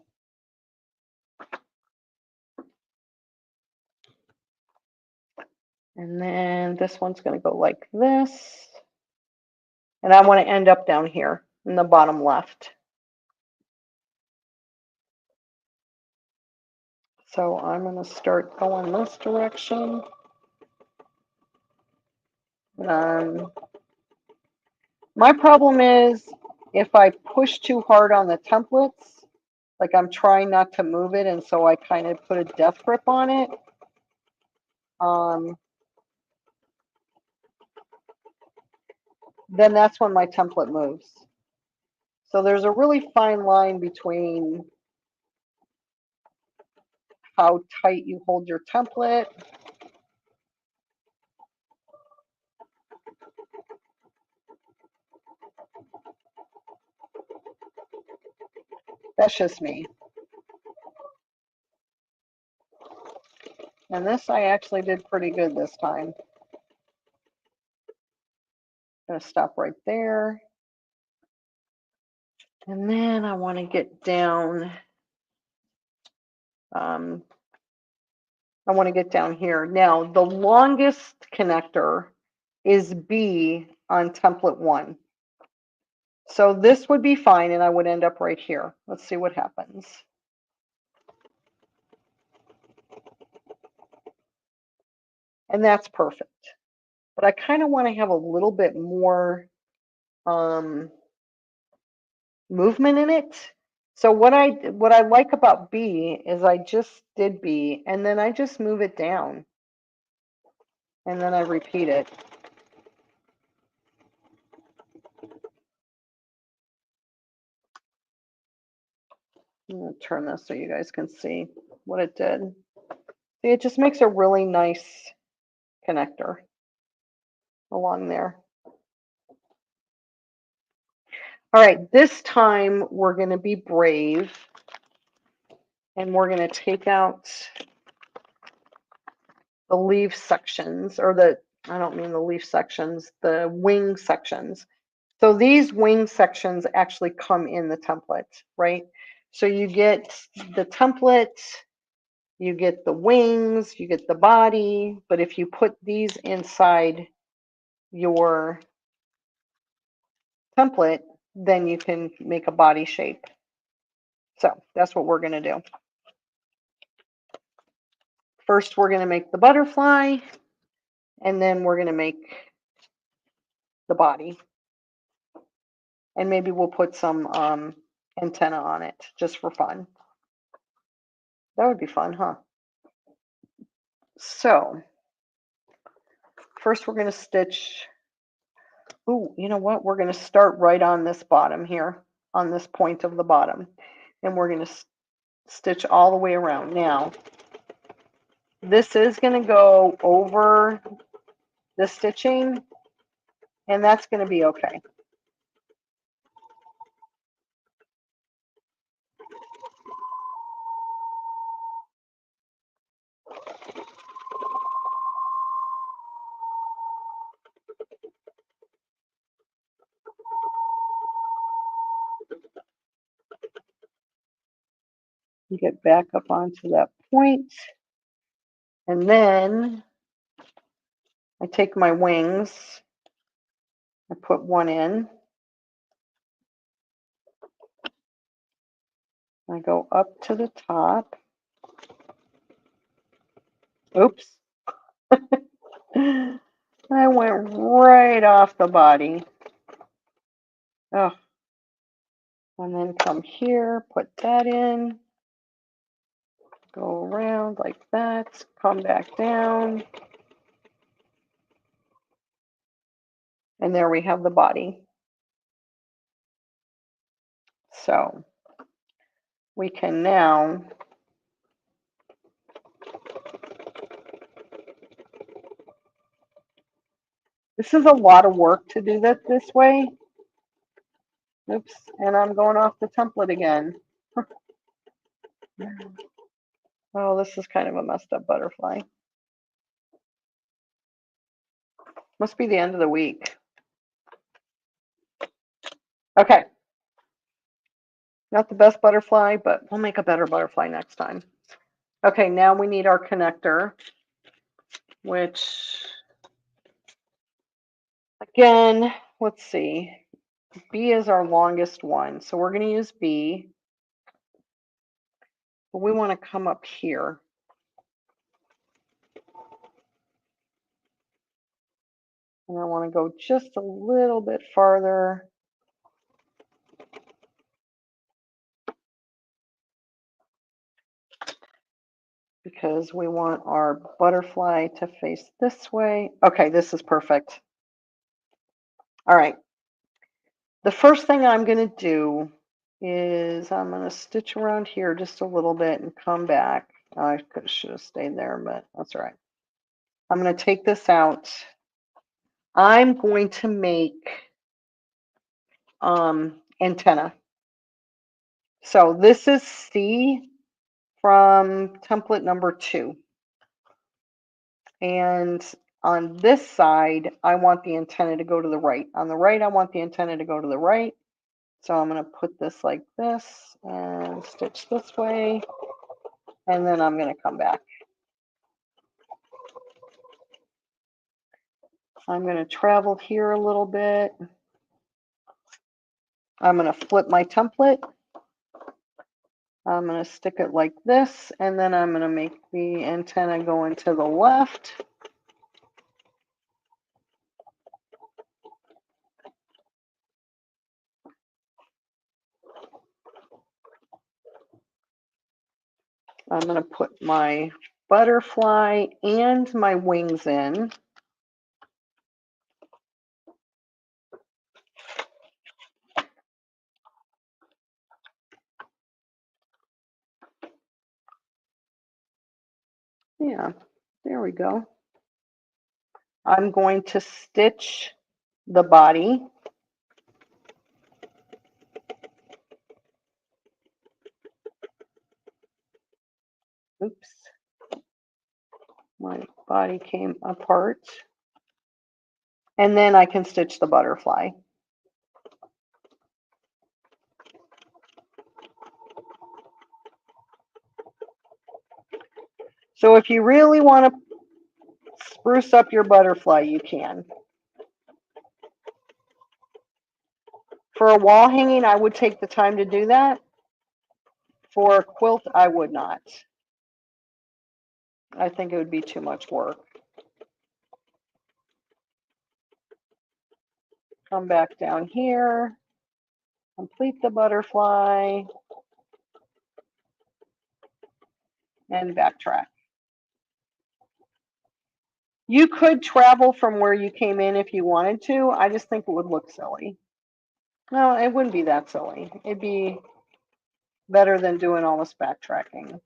And then this one's going to go like this. And I want to end up down here in the bottom left. So I'm going to start going this direction. My problem is if I push too hard on the templates, like I'm trying not to move it, and so I kind of put a death grip on it. Then that's when my template moves. So there's a really fine line between how tight you hold your template. That's just me. And this I actually did pretty good this time. I'm going to stop right there. And then I want to get down. I want to get down here. Now, the longest connector is B on template 1. So this would be fine, and I would end up right here. Let's see what happens. And that's perfect. But I kind of want to have a little bit more movement in it. So what I like about B is I just did B, and then I just move it down. And then I repeat it. I'm going to turn this so you guys can see what it did. See, it just makes a really nice connector along there. All right, this time we're going to be brave, and we're going to take out the leaf sections, or I don't mean the leaf sections, the wing sections. So these wing sections actually come in the template, right? So you get the template, you get the wings, you get the body, but if you put these inside your template, then you can make a body shape. So that's what we're going to do. First, we're going to make the butterfly, and then we're going to make the body. And maybe we'll put some antenna on it just for fun. That would be fun, huh? So first we're going to stitch. Ooh, you know what? We're going to start right on this bottom here, on this point of the bottom. And we're going to stitch all the way around. Now, this is going to go over the stitching, and that's going to be okay. Get back up onto that point, and then I take my wings, I put one in, I go up to the top. Oops. I went right off the body. Oh. And then come here, put that in, go around like that, come back down. And there we have the body. So we can now this is a lot of work to do that this way. Oops, and I'm going off the template again. Oh, this is kind of a messed up butterfly. Must be the end of the week. Okay, not the best butterfly, but we'll make a better butterfly next time. Okay, now we need our connector, which again, let's see. B is our longest one, so we're going to use B. But we want to come up here. And I want to go just a little bit farther. Because we want our butterfly to face this way. Okay, this is perfect. All right. The first thing I'm going to do is I'm going to stitch around here just a little bit and come back. I should have stayed there, but that's all right. I'm going to take this out. I'm going to make antenna. So this is C from template number 2. And on this side, I want the antenna to go to the right. On the right, I want the antenna to go to the right. So I'm going to put this like this and stitch this way. And then I'm going to come back. I'm going to travel here a little bit. I'm going to flip my template. I'm going to stick it like this, and then I'm going to make the antenna go into the left. I'm going to put my butterfly and my wings in. Yeah, there we go. I'm going to stitch the body. Oops. My body came apart. And then I can stitch the butterfly. So if you really want to spruce up your butterfly, you can. For a wall hanging, I would take the time to do that. For a quilt, I would not. I think it would be too much work. Come back down here, complete the butterfly, and backtrack. You could travel from where you came in if you wanted to. I just think it would look silly. No, it wouldn't be that silly. It'd be better than doing all this backtracking.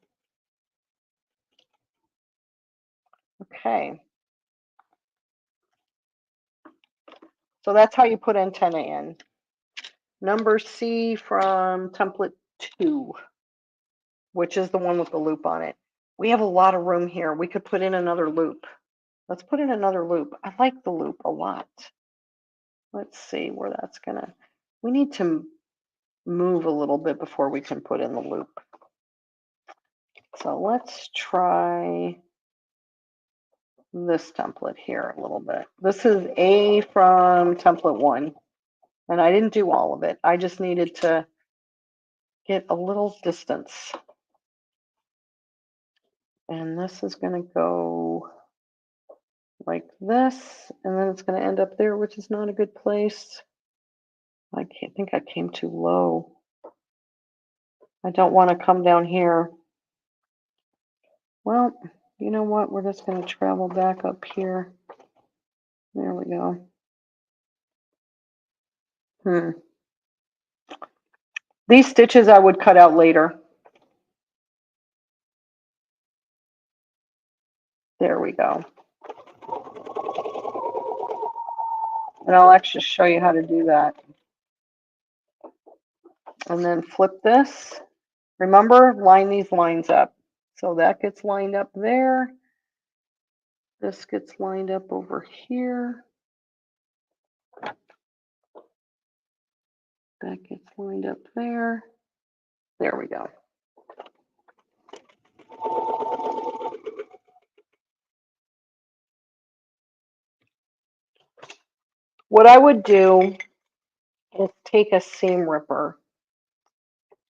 Okay. So that's how you put antenna in. Number C from template 2, which is the one with the loop on it. We have a lot of room here. We could put in another loop. Let's put in another loop. I like the loop a lot. Let's see where that's gonna, we need to move a little bit before we can put in the loop. So let's try this template here a little bit. This is A from template 1, and I didn't do all of it. I just needed to get a little distance. And this is going to go like this, and then it's going to end up there, which is not a good place. I think I came too low. I don't want to come down here. Well, you know what? We're just going to travel back up here. There we go. These stitches I would cut out later. There we go. And I'll actually show you how to do that. And then flip this. Remember, line these lines up. So that gets lined up there. This gets lined up over here. That gets lined up there. There we go. What I would do is take a seam ripper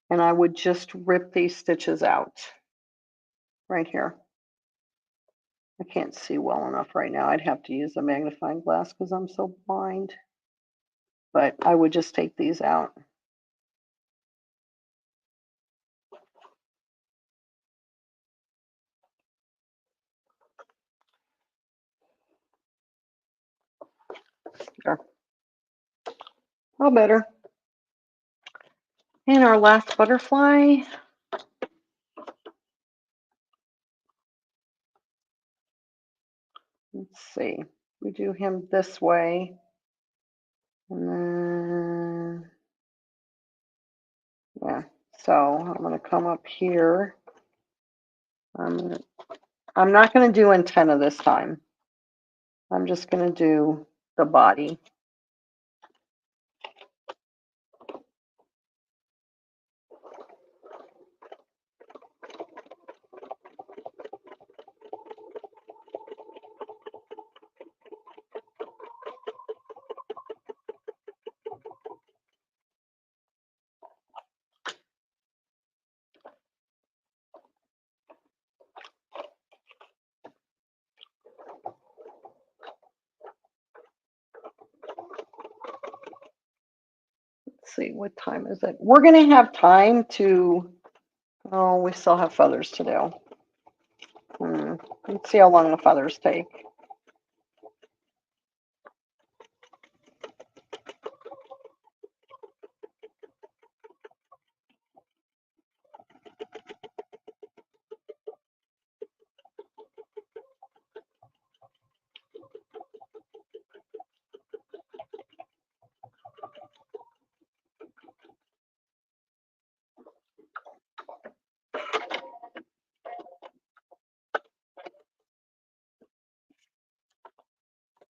and I would just rip these stitches out right here. I can't see well enough right now. I'd have to use a magnifying glass because I'm so blind. But I would just take these out. There. Oh, better. And our last butterfly. Let's see. We do him this way. And then, yeah. So I'm going to come up here. I'm not going to do antenna this time. I'm just going to do the body. Let's see, what time is it? We're going to have time to, oh, we still have feathers to do. Let's see how long the feathers take.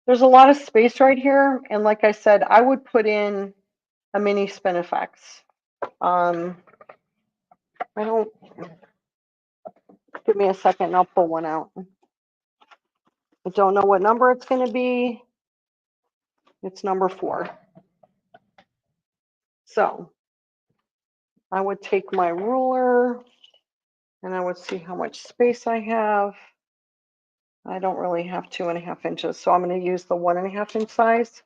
There's a lot of space right here, and like I said, I would put in a mini Spinifex. I don't, give me a second and I'll pull one out. I don't know what number it's going to be. It's number 4. So I would take my ruler and I would see how much space I have. I don't really have 2.5 inches, so I'm going to use the 1.5 inch size.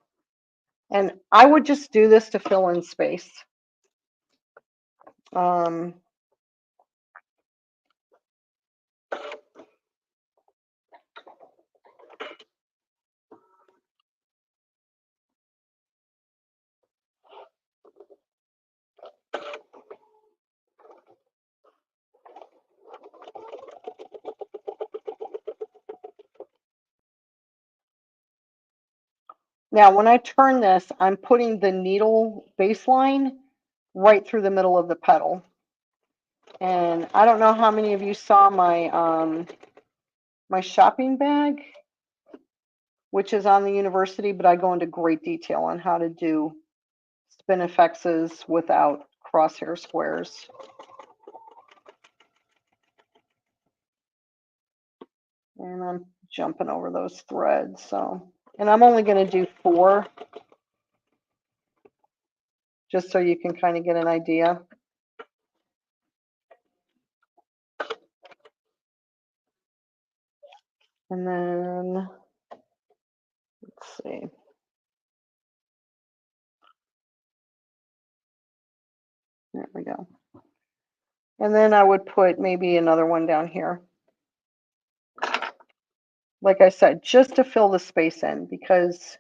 And I would just do this to fill in space. Now, when I turn this, I'm putting the needle baseline right through the middle of the petal. And I don't know how many of you saw my my shopping bag, which is on the university, but I go into great detail on how to do Spinifexes without crosshair squares. And I'm jumping over those threads, so, and I'm only going to do 4, just so you can kind of get an idea. And then, let's see. There we go. And then I would put maybe another one down here. Like I said, just to fill the space in, because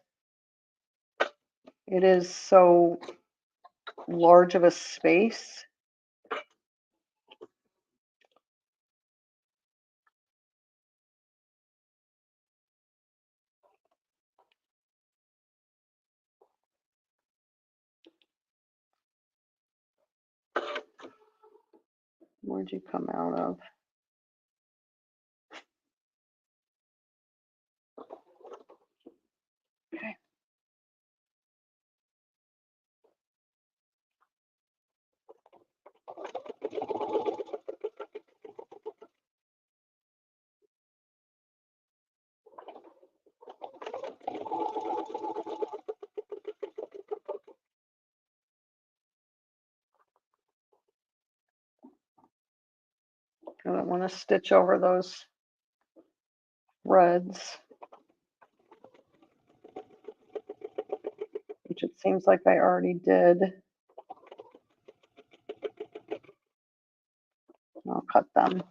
it is so large of a space. Where'd you come out of? I don't want to stitch over those threads, which it seems like I already did. I'll cut them.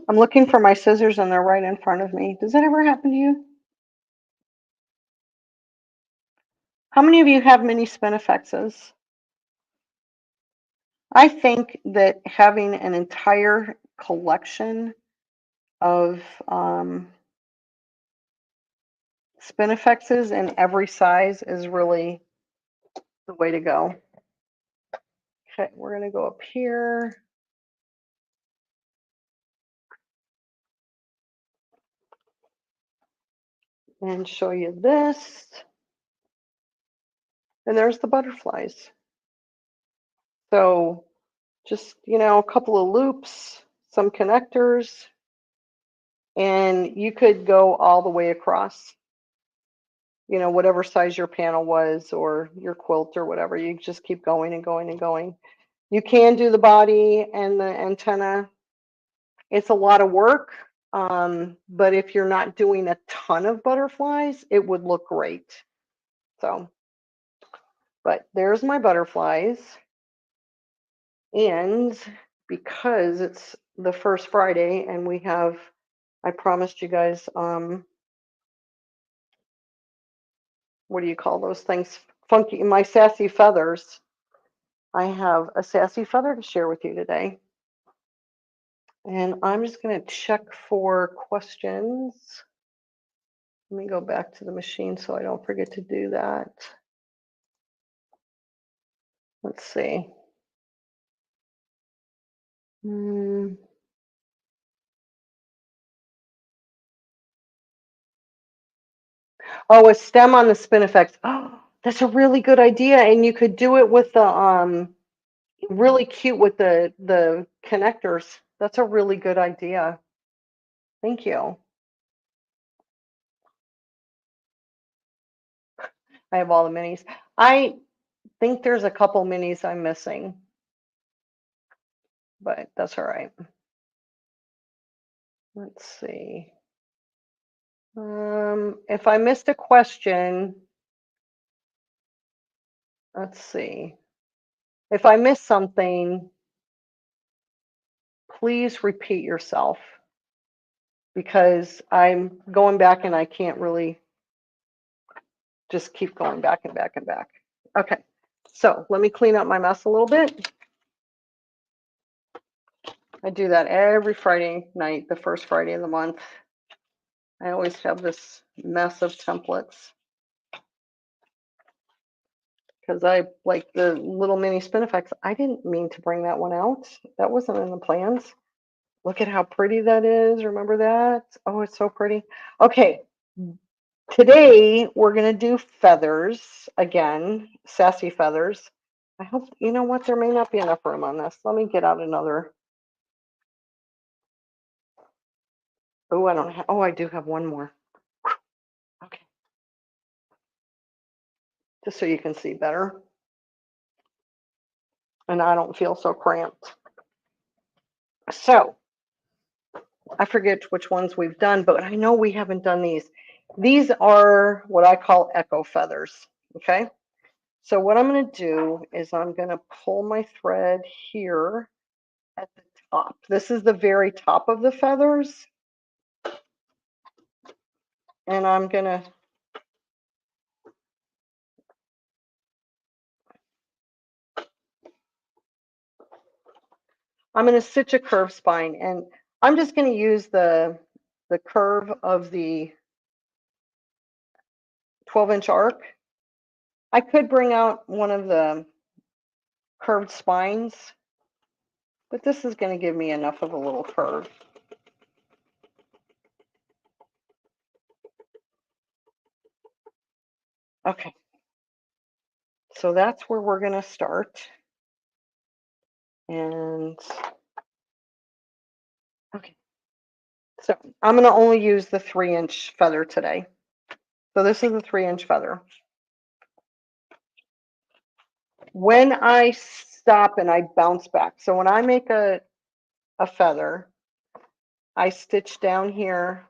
I'm looking for my scissors and they're right in front of me. Does that ever happen to you? How many of you have mini spinifexes? I think that having an entire collection of spinifexes in every size is really the way to go. Okay, we're going to go up here. And show you this. And there's the butterflies. So just, you know, a couple of loops, some connectors, and you could go all the way across, you know, whatever size your panel was or your quilt or whatever. You just keep going and going and going. You can do the body and the antenna. It's a lot of work, but if you're not doing a ton of butterflies, it would look great. So, but there's my butterflies. And because it's the first Friday and we have, I promised you guys, what do you call those things? Funky, my sassy feathers. I have a sassy feather to share with you today. And I'm just going to check for questions. Let me go back to the machine so I don't forget to do that. Let's see. Oh, a stem on the spinifex. Oh, that's a really good idea. And you could do it with the really cute with the connectors. That's a really good idea. Thank you. I have all the minis. I think there's a couple minis I'm missing, but that's all right. Let's see. If I missed a question, let's see. If I missed something, please repeat yourself because I'm going back and I can't really just keep going back and back and back. Okay, so let me clean up my mess a little bit. I do that every Friday night, the first Friday of the month. I always have this mess of templates because I like the little mini spinifex. I didn't mean to bring that one out. That wasn't in the plans. Look at how pretty that is. Remember that? Oh, it's so pretty. Okay, today we're going to do feathers again, sassy feathers. I hope, you know what, there may not be enough room on this. Let me get out another. Oh, I don't have, oh, I do have one more. Okay. Just so you can see better. And I don't feel so cramped. So, I forget which ones we've done, but I know we haven't done these. These are what I call echo feathers, okay? So what I'm going to do is I'm going to pull my thread here at the top. This is the very top of the feathers. And I'm going to stitch a curved spine, and I'm just going to use the curve of the 12-inch arc. I could bring out one of the curved spines, but this is going to give me enough of a little curve. Okay. So that's where we're going to start. And okay, so I'm going to only use the 3-inch feather today. So this is the 3-inch feather. When I stop and I bounce back, so when I make a feather, I stitch down here,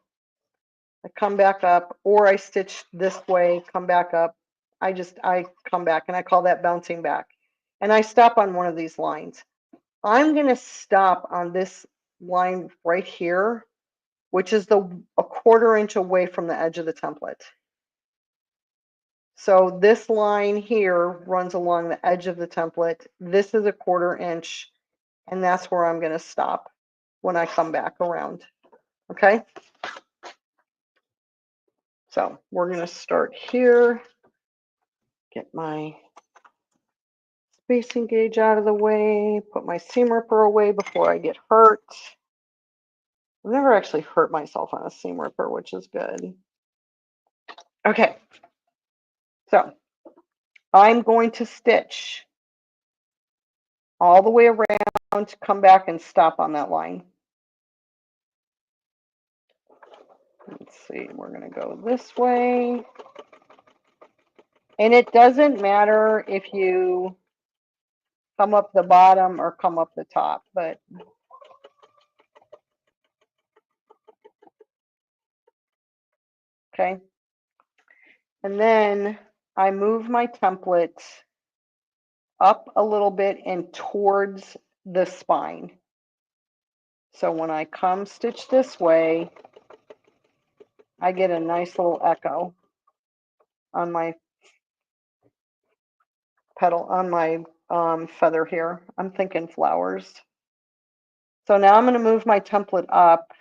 I come back up, or I stitch this way, come back up. I come back and I call that bouncing back. And I stop on one of these lines. I'm going to stop on this line right here, which is a 1/4 inch away from the edge of the template. So this line here runs along the edge of the template. This is a 1/4 inch, and that's where I'm going to stop when I come back around. Okay? So we're going to start here, get my spacing gauge out of the way, put my seam ripper away before I get hurt. I've never actually hurt myself on a seam ripper, which is good. Okay, so I'm going to stitch all the way around, come back and stop on that line. Let's see, we're going to go this way. And it doesn't matter if you come up the bottom or come up the top, but okay. And then I move my template up a little bit and towards the spine. So when I come stitch this way, I get a nice little echo on my petal, on my feather here. I'm thinking flowers. So now I'm going to move my template up.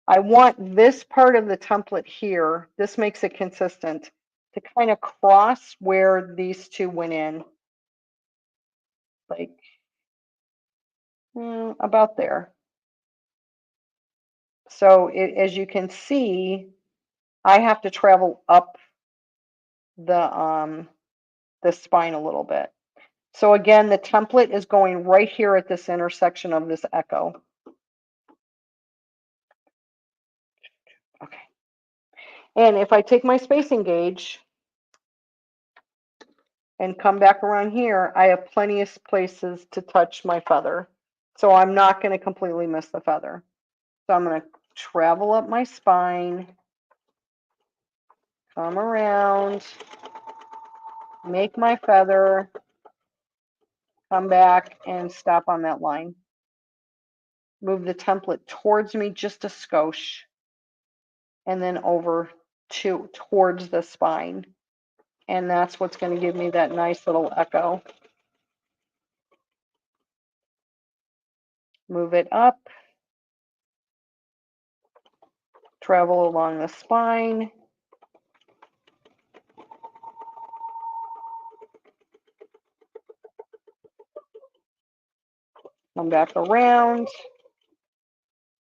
I want this part of the template here, this makes it consistent, to kind of cross where these two went in. Like about there. So as you can see, I have to travel up the spine a little bit. So again, the template is going right here at this intersection of this echo. Okay. And if I take my spacing gauge and come back around here, I have plenty of places to touch my feather. So I'm not going to completely miss the feather. So I'm going to travel up my spine, come around, make my feather, come back and stop on that line. Move the template towards me just a skosh, and then over towards the spine. And that's what's going to give me that nice little echo. Move it up, travel along the spine, come back around.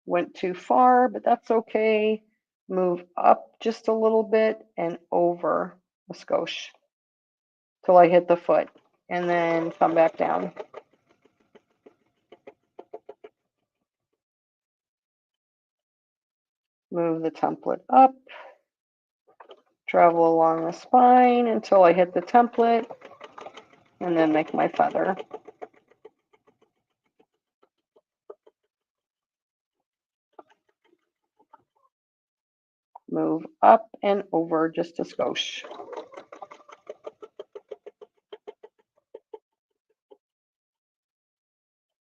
Went too far, but that's okay. Move up just a little bit and over a skosh till I hit the foot, and then come back down. Move the template up, travel along the spine until I hit the template, and then make my feather. Move up and over just a skosh.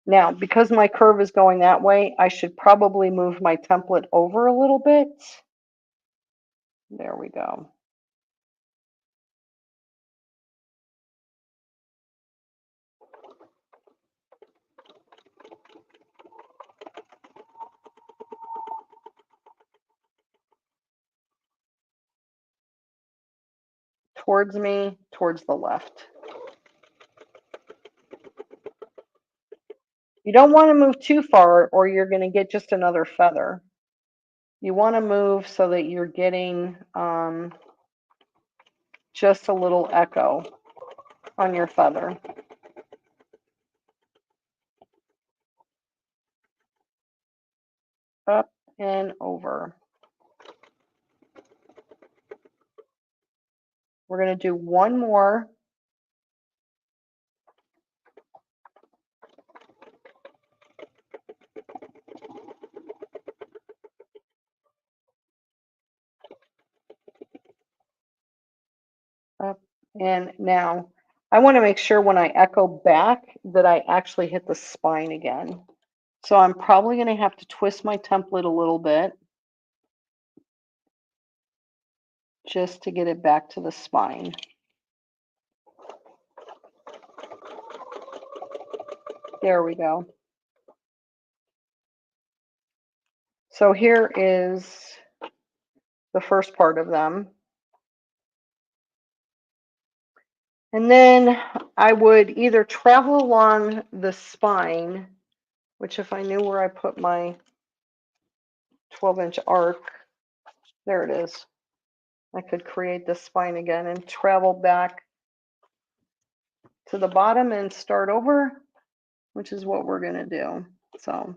Now, because my curve is going that way, I should probably move my template over a little bit. There we go. Towards me, towards the left. You don't want to move too far or you're going to get just another feather. You want to move so that you're getting just a little echo. on your feather. Up and over. We're going to do one more. Up and now. I want to make sure when I echo back that I actually hit the spine again. So I'm probably going to have to twist my template a little bit just to get it back to the spine. There we go. So here is the first part of them. And then I would either travel along the spine, which if I knew where I put my 12-inch arc, there it is. I could create the spine again and travel back to the bottom and start over, which is what we're going to do. So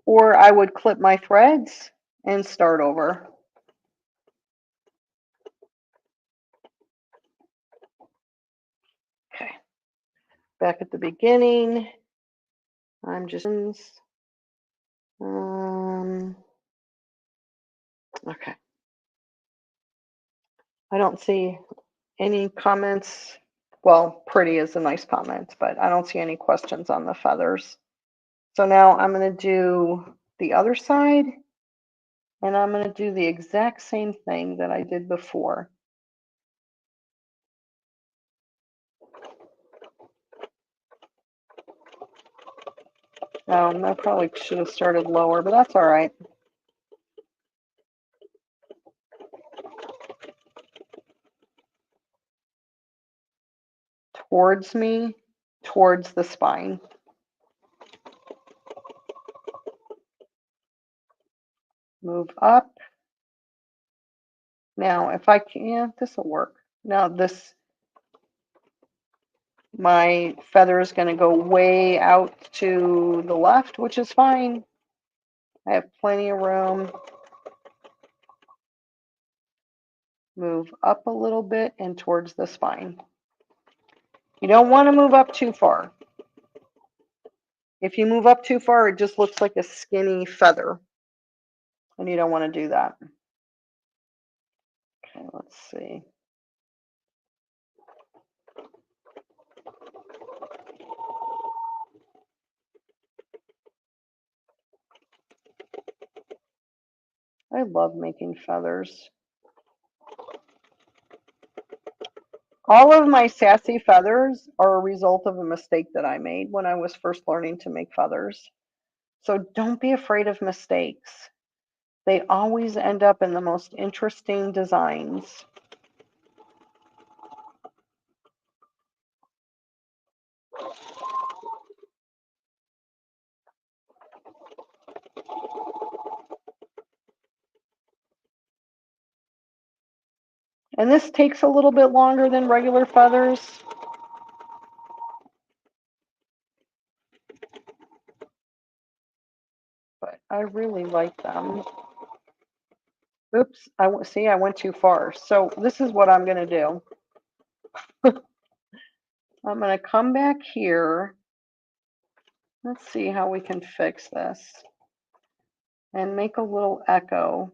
or I would clip my threads and start over. Okay, back at the beginning, I'm just okay. I don't see any comments. Well, pretty is a nice comment, but I don't see any questions on the feathers. So now I'm going to do the other side, and I'm going to do the exact same thing that I did before. I probably should have started lower, but that's all right. Towards me, towards the spine. Move up. Now, if I can, yeah, this will work. Now this, my feather is going to go way out to the left, which is fine. I have plenty of room. Move up a little bit and towards the spine. You don't want to move up too far. If you move up too far, it just looks like a skinny feather, and you don't want to do that. Okay, let's see. I love making feathers. All of my sassy feathers are a result of a mistake that I made when I was first learning to make feathers. So don't be afraid of mistakes. They always end up in the most interesting designs. And this takes a little bit longer than regular feathers. But I really like them. Oops, I went too far. So this is what I'm going to do. I'm going to come back here. Let's see how we can fix this. And make a little echo.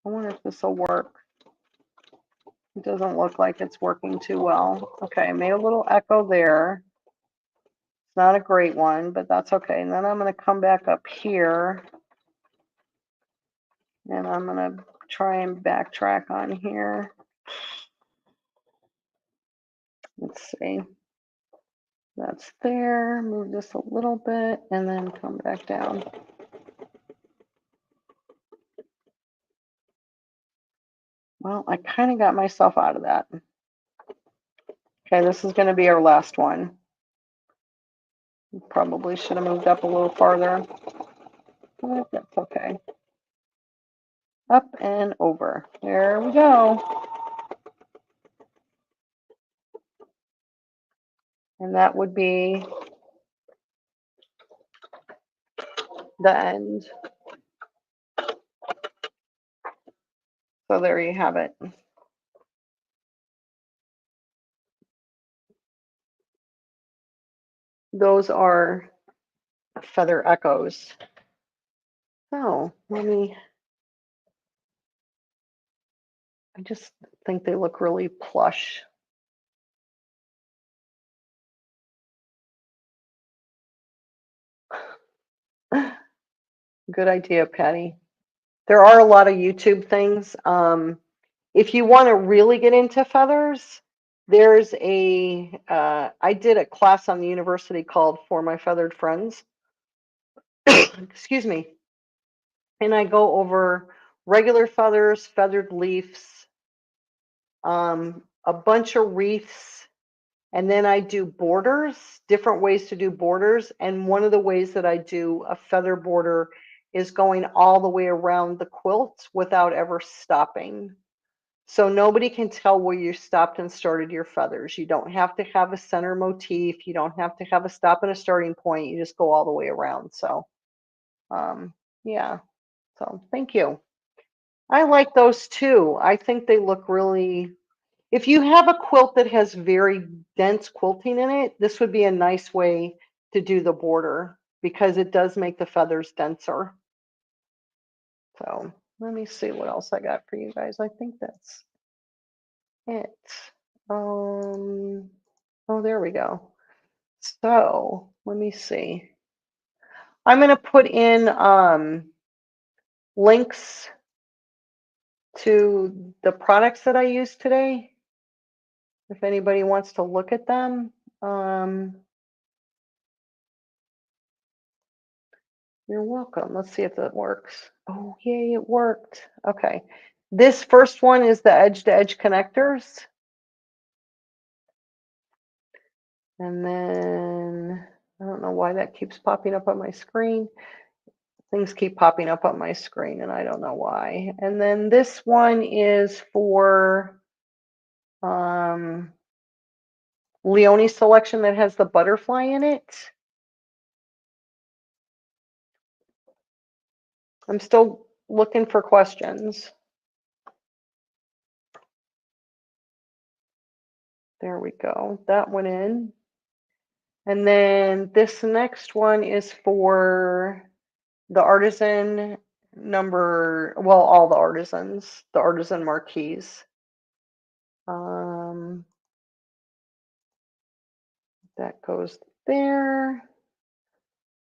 I wonder if this will work. It doesn't look like it's working too well. Okay, I made a little echo there. It's not a great one, but that's okay. And then I'm going to come back up here. And I'm going to try and backtrack on here. Let's see. That's there. Move this a little bit and then come back down. Well, I kind of got myself out of that. Okay, this is going to be our last one. Probably should have moved up a little farther. But that's okay. Up and over. There we go. And that would be the end. So there you have it. Those are feather echoes. So I just think they look really plush. Good idea, Patty. There are a lot of YouTube things. If you want to really get into feathers, there's I did a class on the university called For My Feathered Friends. Excuse me. And I go over regular feathers, feathered leaves, a bunch of wreaths, and then I do borders, different ways to do borders. And one of the ways that I do a feather border is going all the way around the quilt without ever stopping. So nobody can tell where you stopped and started your feathers. You don't have to have a center motif. You don't have to have a stop and a starting point. You just go all the way around. So, yeah. So thank you. I like those too. I think they look really, if you have a quilt that has very dense quilting in it, this would be a nice way to do the border because it does make the feathers denser. So let me see what else I got for you guys. I think that's it. Oh, there we go. So let me see. I'm going to put in links to the products that I used today. If anybody wants to look at them, you're welcome. Let's see if that works. Oh, yay, it worked. Okay. This first one is the edge-to-edge connectors. And then I don't know why that keeps popping up on my screen. Things keep popping up on my screen and I don't know why. And then this one is for Leonie selection that has the butterfly in it. I'm still looking for questions. There we go. That went in. And then this next one is for the artisan number, well, all the artisans, the artisan marquees. That goes there.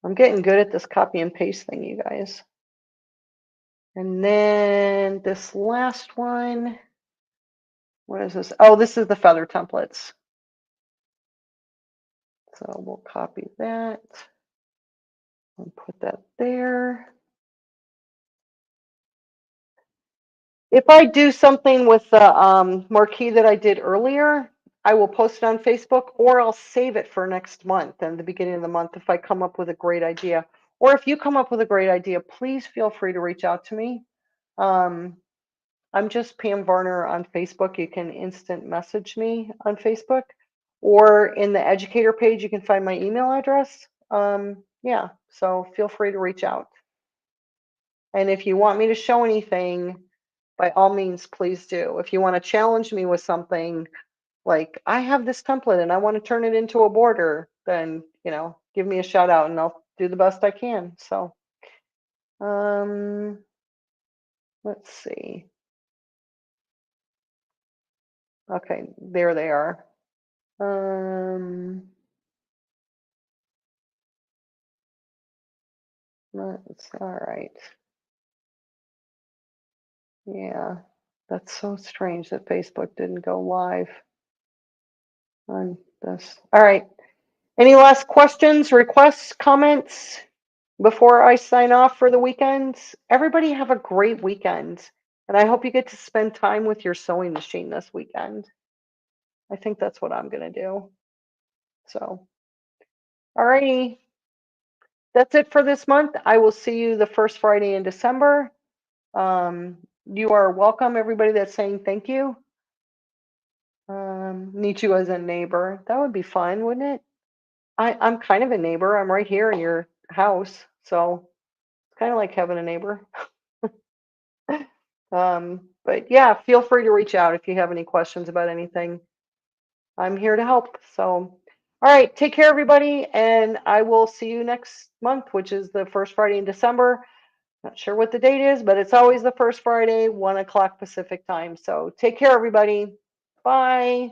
I'm getting good at this copy and paste thing, you guys. And then this last one, what is this? Oh, this is the feather templates. So we'll copy that and put that there. If I do something with the marquee that I did earlier, I will post it on Facebook or I'll save it for next month and the beginning of the month if I come up with a great idea. Or if you come up with a great idea, please feel free to reach out to me. I'm just Pam Varner on Facebook. You can instant message me on Facebook or in the educator page, you can find my email address. Yeah, so feel free to reach out. And if you want me to show anything, by all means, please do. If you want to challenge me with something like I have this template and I want to turn it into a border, then, give me a shout out and I'll do the best I can. So, let's see. Okay, there they are. That's all right. Yeah, that's so strange that Facebook didn't go live on this. All right. Any last questions, requests, comments before I sign off for the weekend? Everybody have a great weekend. And I hope you get to spend time with your sewing machine this weekend. I think that's what I'm going to do. So, all righty. That's it for this month. I will see you the first Friday in December. You are welcome. Everybody that's saying thank you. Meet you as a neighbor. That would be fun, wouldn't it? I'm kind of a neighbor. I'm right here in your house, so it's kind of like having a neighbor. But yeah, feel free to reach out if you have any questions about anything. I'm here to help. So, all right, take care, everybody, and I will see you next month, which is the first Friday in December. Not sure what the date is, but it's always the first Friday, 1 o'clock Pacific time. So take care, everybody. Bye.